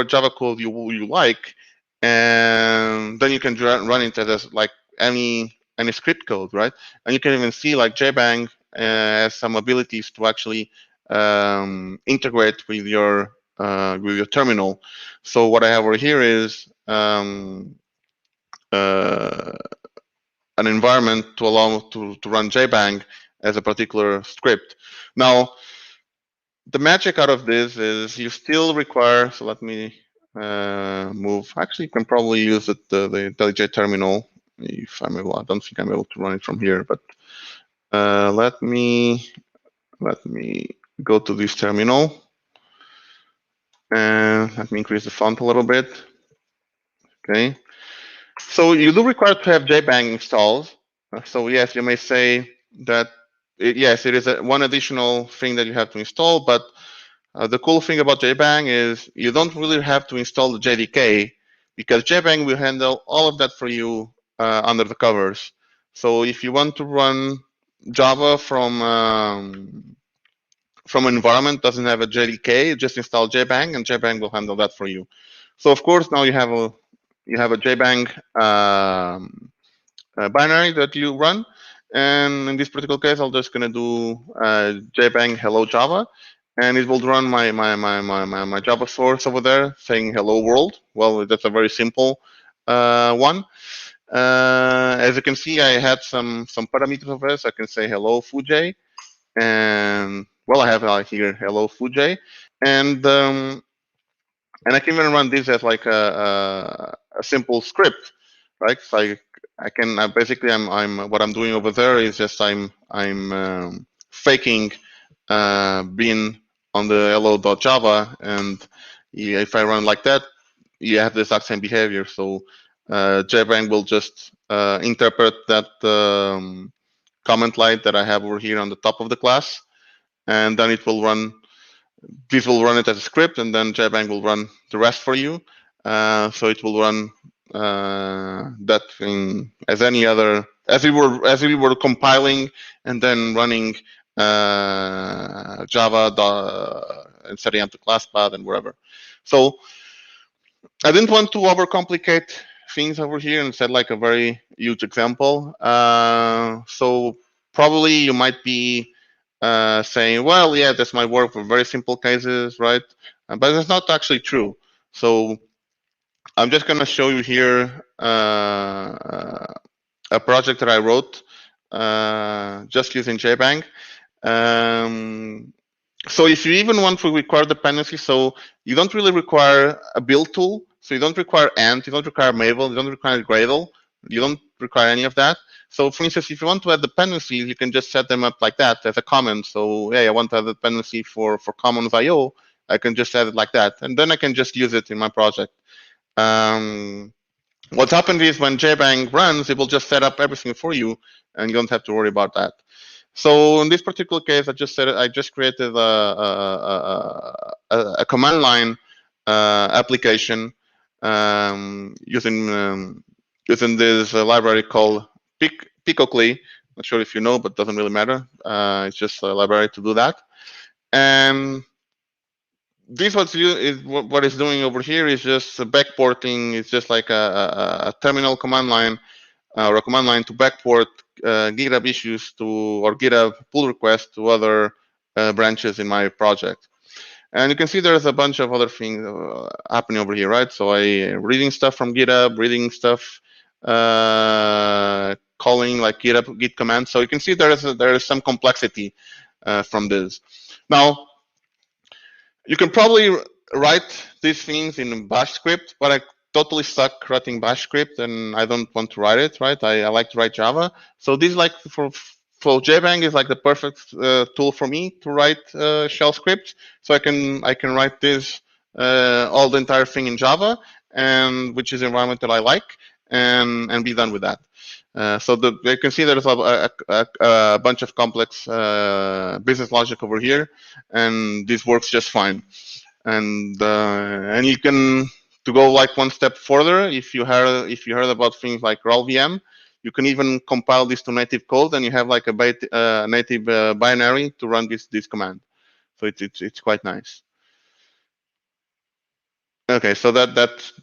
Java code you like, and then you can run it as like any script code, right? And you can even see like JBank has some abilities to actually integrate with your terminal. So what I have over here is an environment to allow to run JBank as a particular script. Now, the magic out of this is you still require, so let me move. Actually, you can probably use the Delegate terminal if I'm able. I don't think I'm able to run it from here, but let me go to this terminal and let me increase the font a little bit. Okay, so you do require to have JBank installed. So yes, you may say that yes, it is one additional thing that you have to install, but the cool thing about JBank is you don't really have to install the JDK because JBank will handle all of that for you under the covers. So if you want to run Java from from an environment doesn't have a JDK, just install JBank, and JBank will handle that for you. So of course now you have a JBank binary that you run, and in this particular case, I'm just gonna do JBank hello Java, and it will run my Java source over there saying hello world. Well, that's a very simple one. As you can see, I had some parameters of this. I can say hello Fujiio, and well, I have here hello Fujiio, and I can even run this as like a simple script, right? So I can basically I'm what I'm doing over there is just I'm faking being on the hello.java, and if I run like that, you have the exact same behavior. So JBank will just interpret that comment line that I have over here on the top of the class, and then it will run. This will run it as a script, and then JBank will run the rest for you. So it will run that thing as any other, as we were compiling and then running Java and setting up the class path and wherever. So I didn't want to overcomplicate things over here and set like a very huge example. So probably you might be saying, well, yeah, this might work for very simple cases, right? But it's not actually true. So I'm just going to show you here a project that I wrote just using JBank. So if you even want to require dependencies, so you don't really require a build tool. So you don't require Ant, you don't require Maven, you don't require Gradle, you don't require any of that. So for instance, if you want to add dependencies, you can just set them up like that as a comment. So hey, I want to add a dependency for Commons IO. I can just add it like that. And then I can just use it in my project. What's happened is when JBank runs, it will just set up everything for you, and you don't have to worry about that. So in this particular case, I just created a command line application using this library called Picocly. Not sure if you know, but doesn't really matter. It's just a library to do that. And this what it's doing over here is just backporting. It's just like a terminal command line or a command line to backport GitHub issues to or GitHub pull requests to other branches in my project. And you can see there's a bunch of other things happening over here, right? So I reading stuff from GitHub, reading stuff, calling like GitHub git commands. So you can see there is some complexity from this. Now, you can probably write these things in Bash script, but I totally suck writing Bash script, and I don't want to write it, right? I like to write Java. So this, like for JBank, is like the perfect tool for me to write shell scripts. So I can write this all the entire thing in Java, and which is the environment that I like, and be done with that. So you can see there's a bunch of complex business logic over here, and this works just fine. And you can, to go like one step further, if you heard about things like RALVM, you can even compile this to native code, and you have like a native binary to run this command. So it's quite nice. Okay, so that's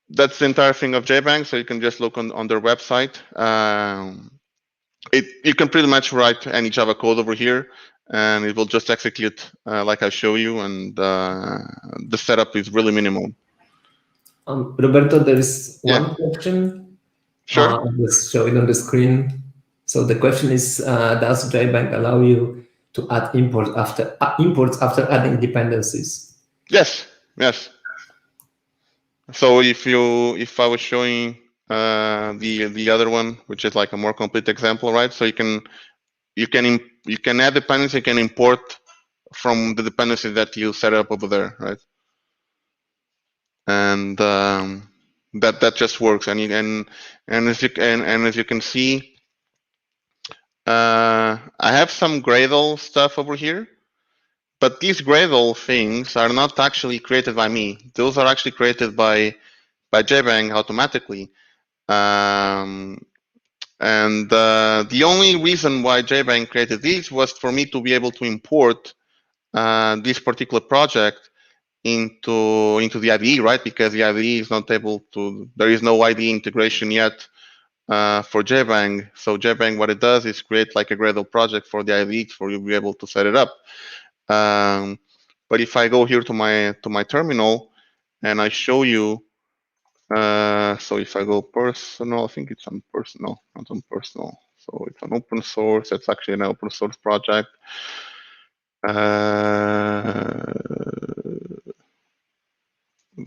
the entire thing of JBank. So you can just look on their website. You can pretty much write any Java code over here, and it will just execute like I show you, and the setup is really minimal. Roberto, there is one question. Sure. I'll just show it on the screen. So the question is, does JBank allow you to add imports after adding dependencies? Yes. So if I was showing the other one, which is like a more complete example, right? So you can add dependency, you can import from the dependency that you set up over there, right? And that just works. And as you can see, I have some Gradle stuff over here, but these Gradle things are not actually created by me. Those are actually created by JBank automatically. And the only reason why JBank created these was for me to be able to import this particular project into the IDE, right? Because the IDE is not able to. There is no IDE integration yet for JBank. So JBank, what it does is create like a Gradle project for the IDE for you to be able to set it up. But if I go here to my terminal and I show you, so if I go personal, I think it's on personal, not on personal. So it's an open source. It's actually an open source project.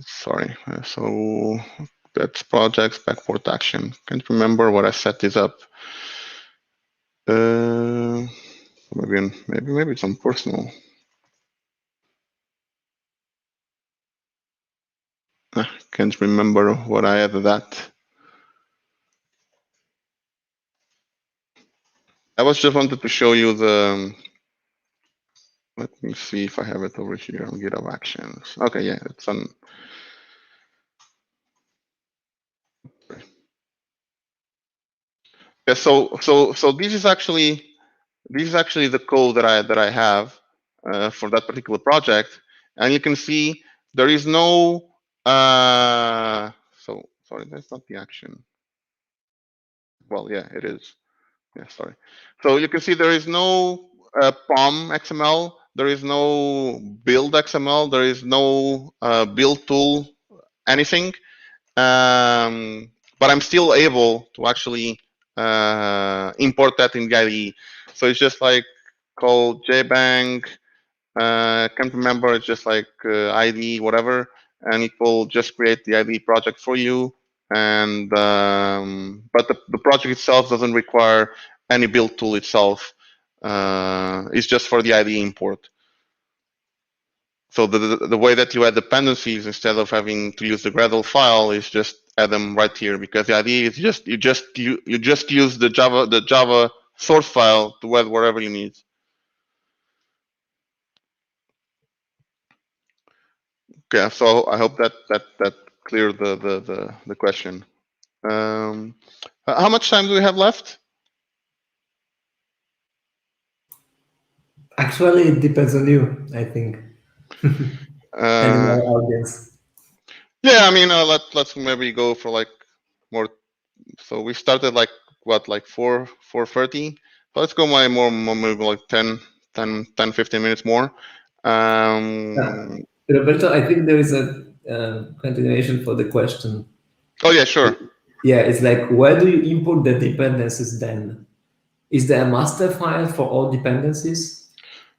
Sorry. So that's projects, backport action. Can't remember what I set this up. Maybe it's on personal. Can't remember what I added that. I was just wanted to show you the. Let me see if I have it over here on GitHub Actions. Okay, yeah, it's on. Yeah, so this is actually the code that I have for that particular project, and you can see there is no. So sorry, that's not the action. Well, yeah, it is. Yeah, sorry. So you can see there is no POM XML. There is no build XML. There is no build tool, anything. But I'm still able to actually import that in the IDE. So it's just like called JBank. Can't remember. It's just like IDE, whatever, and it will just create the IDE project for you. And but the project itself doesn't require any build tool itself. It's just for the IDE import. So the way that you add dependencies instead of having to use the Gradle file is just add them right here, because the idea is just you just use the Java source file to add wherever you need. Okay, so I hope that cleared the question. How much time do we have left? Actually, it depends on you, I think. And our audience. Yeah, I mean, let's maybe go for like more. So we started like what, like 4:30. Let's go maybe like 10, 15 minutes more. Roberto, I think there is a continuation for the question. Oh yeah, sure. Yeah, it's like, where do you import the dependencies then? Is there a master file for all dependencies?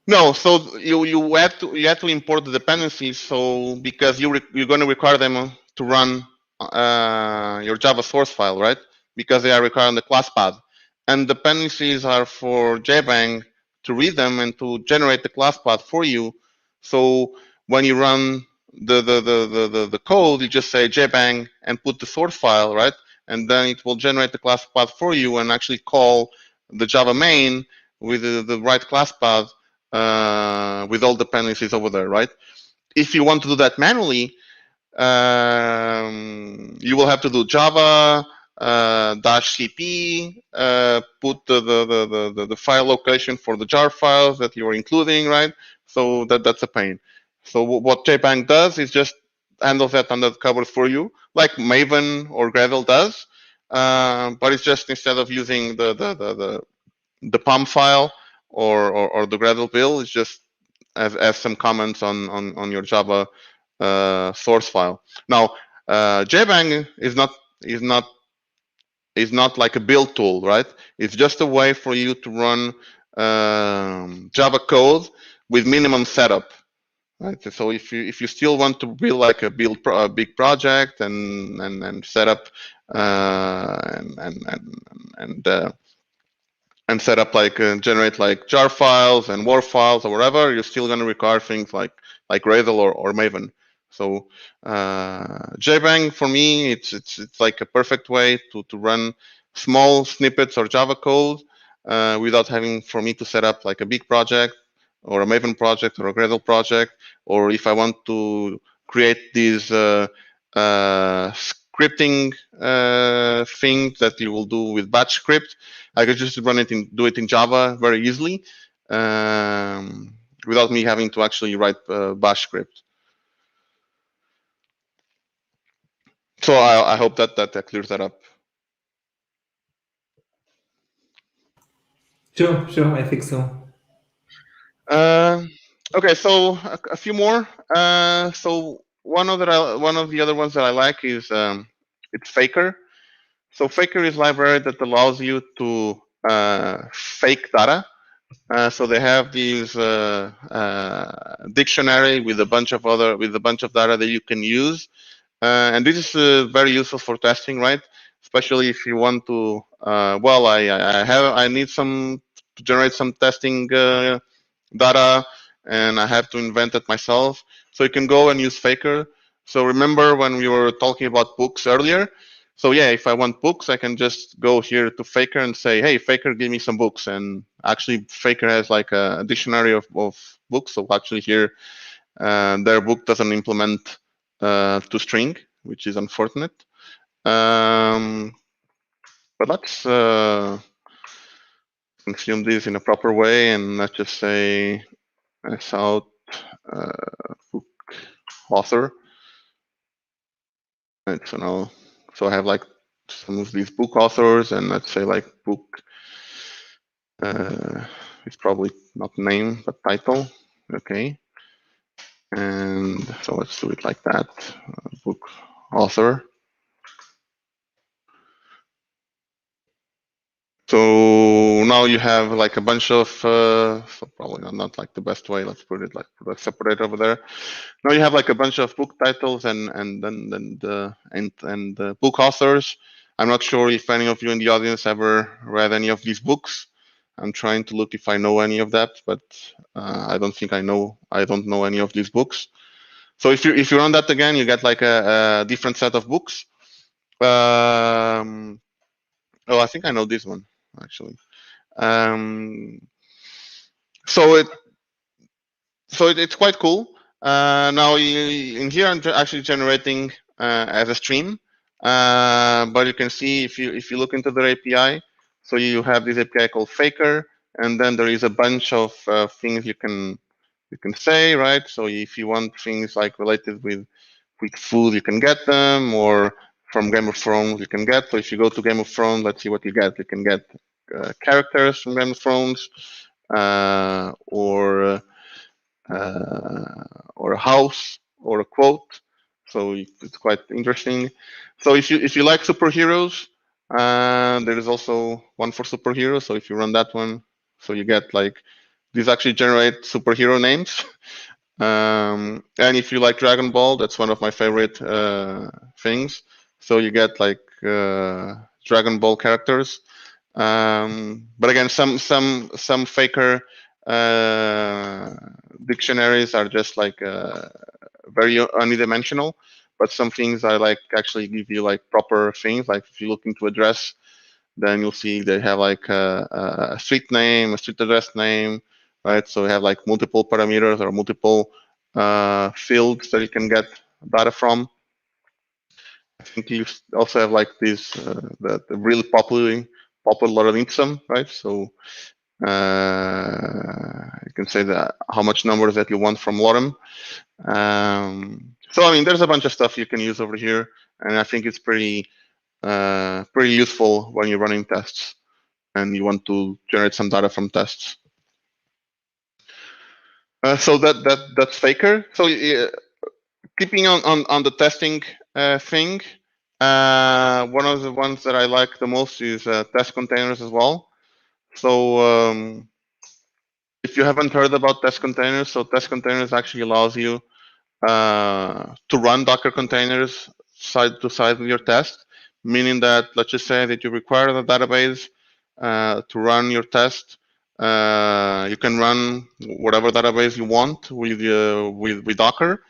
No, so you have to import the dependencies. So because you're going to require them to run your Java source file, right? Because they are required on the class path, and dependencies are for JBank to read them and to generate the class path for you. So when you run the code, you just say JBank and put the source file, right? And then it will generate the class path for you and actually call the Java main with the right class path with all dependencies over there, right? If you want to do that manually, you will have to do Java -cp, put the file location for the jar files that you are including, right? So that's a pain. So what JBank does is just handles that under the covers for you, like Maven or Gradle does. But it's just, instead of using the POM file or the Gradle build, it's just have some comments on your Java source file. Now, JBank is not like a build tool, right? It's just a way for you to run Java code with minimum setup, right? So if you still want to build like a big project and set up and set up like generate like jar files and war files or whatever, you're still going to require things like Gradle or Maven. So JBank for me, it's like a perfect way to run small snippets or Java code without having for me to set up like a big project or a Maven project or a Gradle project. Or if I want to create these scripting things that you will do with batch script, I could just do it in Java very easily. without me having to actually write bash script. So I hope that clears that up. Sure, I think so. Okay, so a few more. So one of the other ones that I like is it's Faker. So Faker is a library that allows you to fake data. So they have these dictionary with a bunch of data that you can use, and this is very useful for testing, right? Especially if you want to. Well, I need to generate some testing data, and I have to invent it myself. So you can go and use Faker. So remember when we were talking about books earlier? So yeah, if I want books, I can just go here to Faker and say, hey, Faker, give me some books. And actually, Faker has like a dictionary of books. So actually here, their book doesn't implement toString, which is unfortunate. But let's consume this in a proper way, and let's just say out book author. Right, so now, so I have like some of these book authors, and let's say like book, it's probably not name, but title. Okay. And so let's do it like that, book author. So now you have like a bunch of, so probably not like the best way. Let's put it like separate over there. Now you have like a bunch of book titles and book authors. I'm not sure if any of you in the audience ever read any of these books. I'm trying to look if I know any of that, but I don't think I don't know any of these books. So if you run that again, you get like a different set of books. Oh, I think I know this one actually. So it's quite cool. Now in here I'm actually generating as a stream, but you can see if you look into their API, so you have this API called Faker, and then there is a bunch of things you can say, right? So if you want things like related with food, you can get them, or from Game of Thrones, you can get. So if you go to Game of Thrones, let's see what you get. You can get characters from Game of Thrones, or a house, or a quote. So it's quite interesting. So if you like superheroes, there is also one for superheroes. So if you run that one, so you get like, these actually generate superhero names. And if you like Dragon Ball, that's one of my favorite things. So you get like Dragon Ball characters. But again, some Faker dictionaries are just like very unidimensional. But some things I like actually give you like proper things. Like if you look into address, then you'll see they have like a street name, a street address name, right? So we have like multiple parameters or multiple fields that you can get data from. I think you also have like these the really popular logarithm, right? So you can say that how much numbers that you want from lorem. So I mean, there's a bunch of stuff you can use over here, and I think it's pretty useful when you're running tests and you want to generate some data from tests. So that's Faker. So keeping on the testing thing, one of the ones that I like the most is test containers as well. So if you haven't heard about test containers, so test containers actually allows you to run Docker containers side to side with your test, meaning that let's just say that you require the database to run your test. You can run whatever database you want with Docker,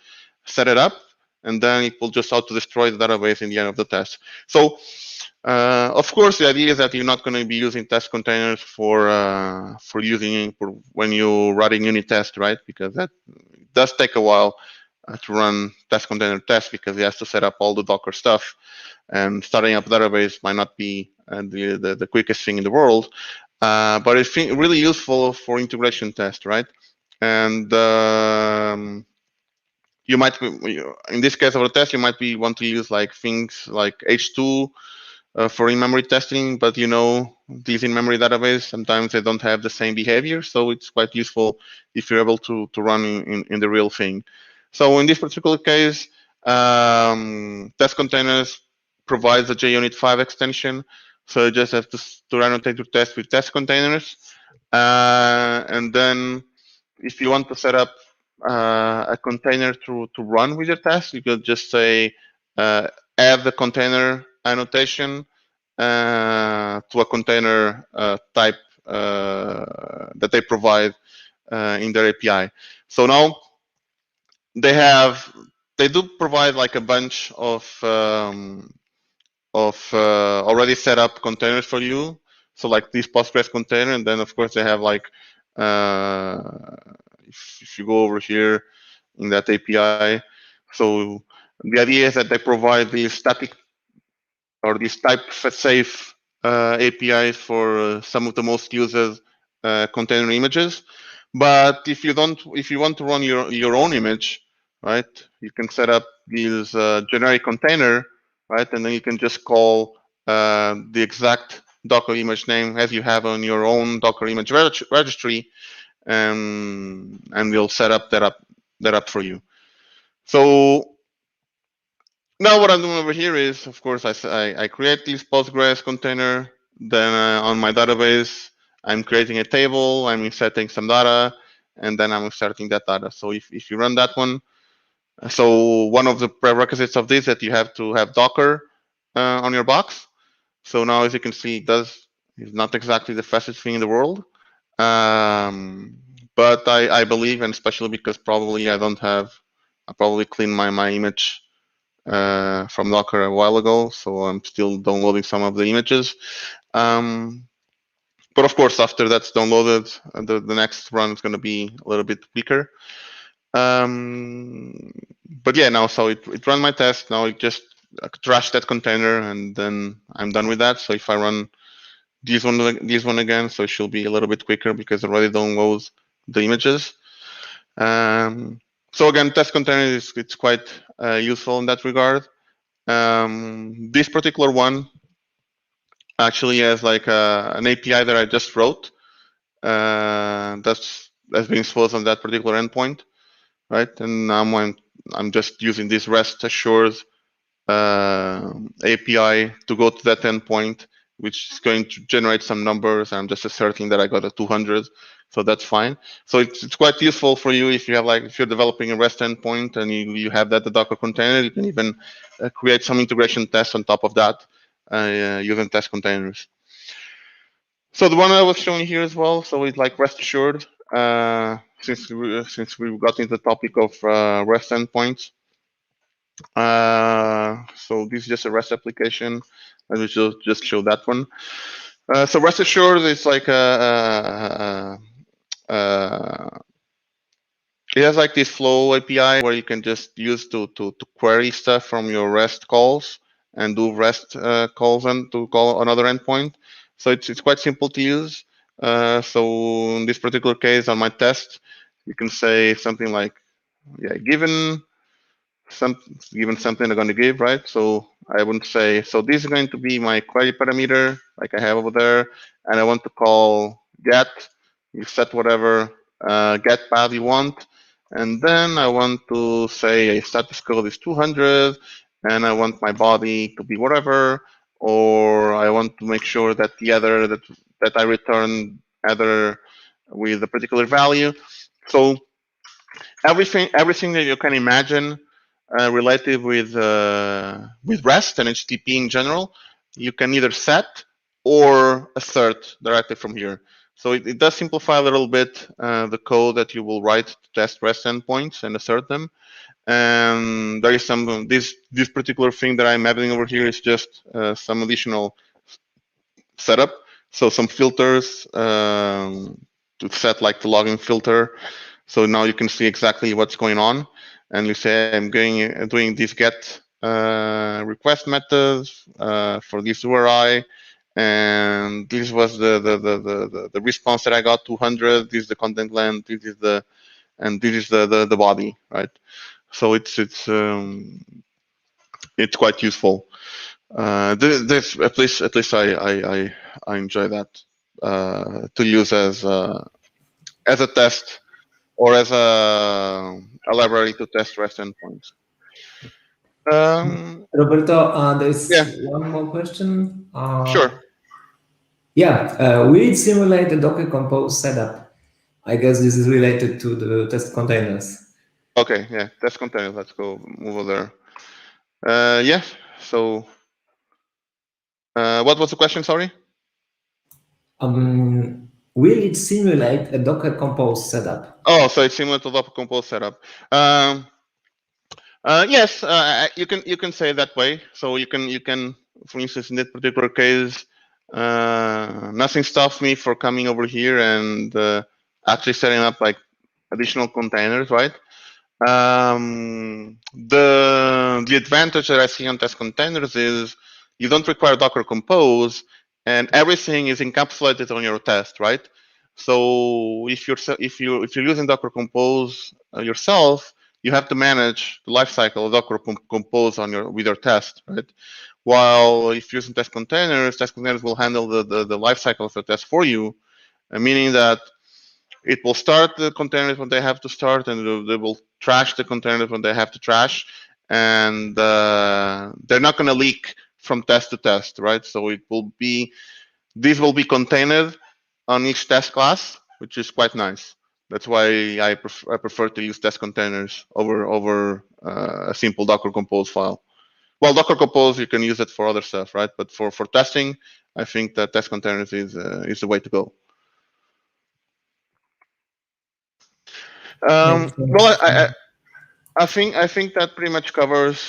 set it up, and then it will just auto-destroy the database in the end of the test. So, of course, the idea is that you're not going to be using test containers for when you're writing unit test, right? Because that does take a while to run test container tests, because it has to set up all the Docker stuff, and starting up a database might not be the quickest thing in the world. But it's really useful for integration test, right? And you might, in this case of a test, you might want to use like things like H2 for in-memory testing, but these in-memory database, sometimes they don't have the same behavior, so it's quite useful if you're able to run in the real thing. So in this particular case, test containers provides a JUnit 5 extension, so you just have to annotate your test with test containers, and then if you want to set up a container to run with your test, you could just say add the container annotation to a container type that they provide in their API. So now they do provide like a bunch of already set up containers for you. So like this Postgres container, and then of course they have like if you go over here in that API, so the idea is that they provide these static or these type-safe APIs for some of the most used container images. But if you want to run your own image, right, you can set up these generic container, right, and then you can just call the exact Docker image name as you have on your own Docker image registry, and we'll set up that up for you. So now what I'm doing over here is, of course, I create this Postgres container. Then on my database, I'm creating a table. I'm inserting some data, and then I'm inserting that data. So if you run that one, so one of the prerequisites of this is that you have to have Docker on your box. So now, as you can see, it's not exactly the fastest thing in the world. But I believe, and especially because probably I probably cleaned my image from Docker a while ago, so I'm still downloading some of the images. But of course, after that's downloaded, the next run is going to be a little bit quicker. But yeah, now so it ran my test. Now it just trash that container, and then I'm done with that. So if I run this one again, so it should be a little bit quicker because it already downloads the images. So again, test container it's quite useful in that regard. This particular one actually has like an API that I just wrote that's being exposed on that particular endpoint, right? And I'm just using this REST assured API to go to that endpoint, which is going to generate some numbers. I'm just asserting that I got a 200, so that's fine. So it's quite useful for you if you're developing a REST endpoint and you have the Docker container. You can even create some integration tests on top of that using test containers. So the one I was showing here as well, so it's like REST assured. Since we got into the topic of REST endpoints. So this is just a REST application. I will just show that one. So REST assured is like it has like this flow API where you can just use to query stuff from your REST calls and do REST calls and to call another endpoint. So it's quite simple to use. So in this particular case, on my test, you can say something like, yeah, given something I'm going to give, right? So I would say, so this is going to be my query parameter, like I have over there, and I want to call get. You set whatever get path you want, and then I want to say a status code is 200, and I want my body to be whatever, or I want to make sure that the other that I return other with a particular value. So everything that you can imagine related with REST and HTTP in general, you can either set or assert directly from here. So it does simplify a little bit the code that you will write to test REST endpoints and assert them. And there is some this particular thing that I'm having over here is just some additional setup. So some filters to set like the logging filter. So now you can see exactly what's going on. And you say, I'm doing this get request methods for this URI. And this was the response that I got, 200. This is the content length. This is the and this is the body, right? So it's quite useful. This at least I enjoy that to use as a test or as a library to test REST endpoints. Roberto, there's Yeah. one more question. Sure. Yeah, will it simulate the Docker Compose setup? I guess this is related to the test containers. Okay, yeah, test containers. Let's go move over there. Yeah. So, what was the question? Sorry. Will it simulate a Docker Compose setup? Oh, so it's similar to Docker Compose setup. Yes, you can say it that way. So you can, for instance, in that particular case, nothing stops me for coming over here and actually setting up like additional containers, right? The advantage that I see on test containers is you don't require Docker Compose, and everything is encapsulated on your test, right? So if you're using Docker Compose yourself, you have to manage the lifecycle of Docker Compose with your test, right? While if you're using test containers will handle the lifecycle of the test for you, meaning that it will start the containers when they have to start, and they will trash the containers when they have to trash, and they're not going to leak from test to test, right? So these will be contained on each test class, which is quite nice. That's why I prefer to use test containers over a simple Docker Compose file. Well, Docker Compose, you can use it for other stuff, right? But for testing, I think that test containers is the way to go. Well, I think that pretty much covers.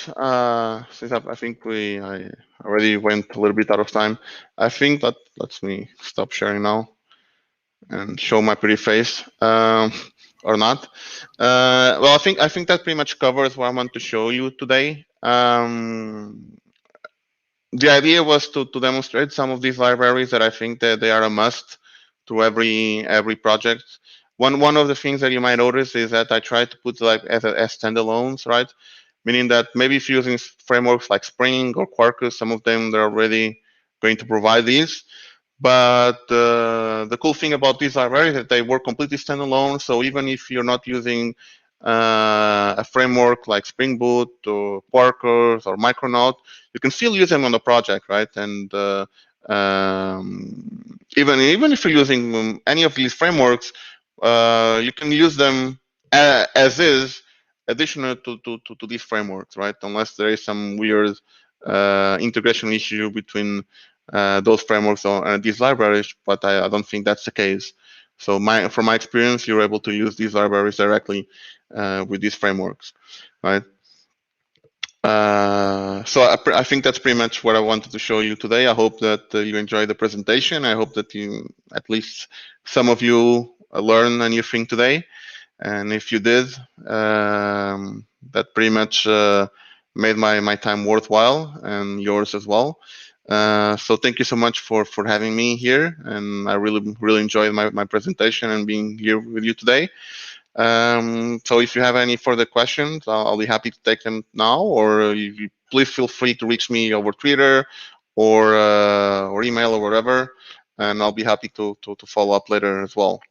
Since I think I already went a little bit out of time. I think that lets me stop sharing now and show my pretty face, or not. Well, I think that pretty much covers what I want to show you today. The idea was to demonstrate some of these libraries that I think that they are a must to every project. One of the things that you might notice is that I try to put like as standalones, right? Meaning that maybe if you're using frameworks like Spring or Quarkus, some of them they're already going to provide these. But the cool thing about these libraries is that they work completely standalone. So even if you're not using a framework like Spring Boot or Quarkus or Micronaut, you can still use them on the project, right? And even if you're using any of these frameworks, you can use them as is, additional to these frameworks, right? Unless there is some weird integration issue between those frameworks or these libraries, but I don't think that's the case. So from my experience, you're able to use these libraries directly with these frameworks, right? So I think that's pretty much what I wanted to show you today. I hope that you enjoyed the presentation. I hope that at least some of you learned a new thing today. And if you did, that pretty much made my time worthwhile, and yours as well. So thank you so much for having me here, and I really enjoyed my presentation and being here with you today. So if you have any further questions, I'll be happy to take them now, or you please feel free to reach me over Twitter or email or whatever, and I'll be happy to follow up later as well.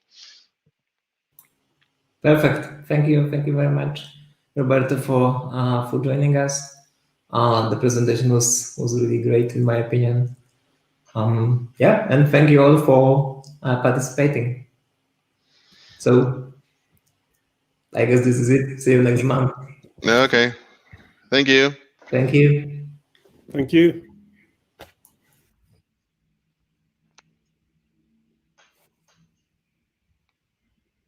Perfect. Thank you very much, Roberto, for joining us. The presentation was really great in my opinion. Yeah, and thank you all for participating. So I guess this is it. See you next month. Okay. Thank you. Thank you. Thank you.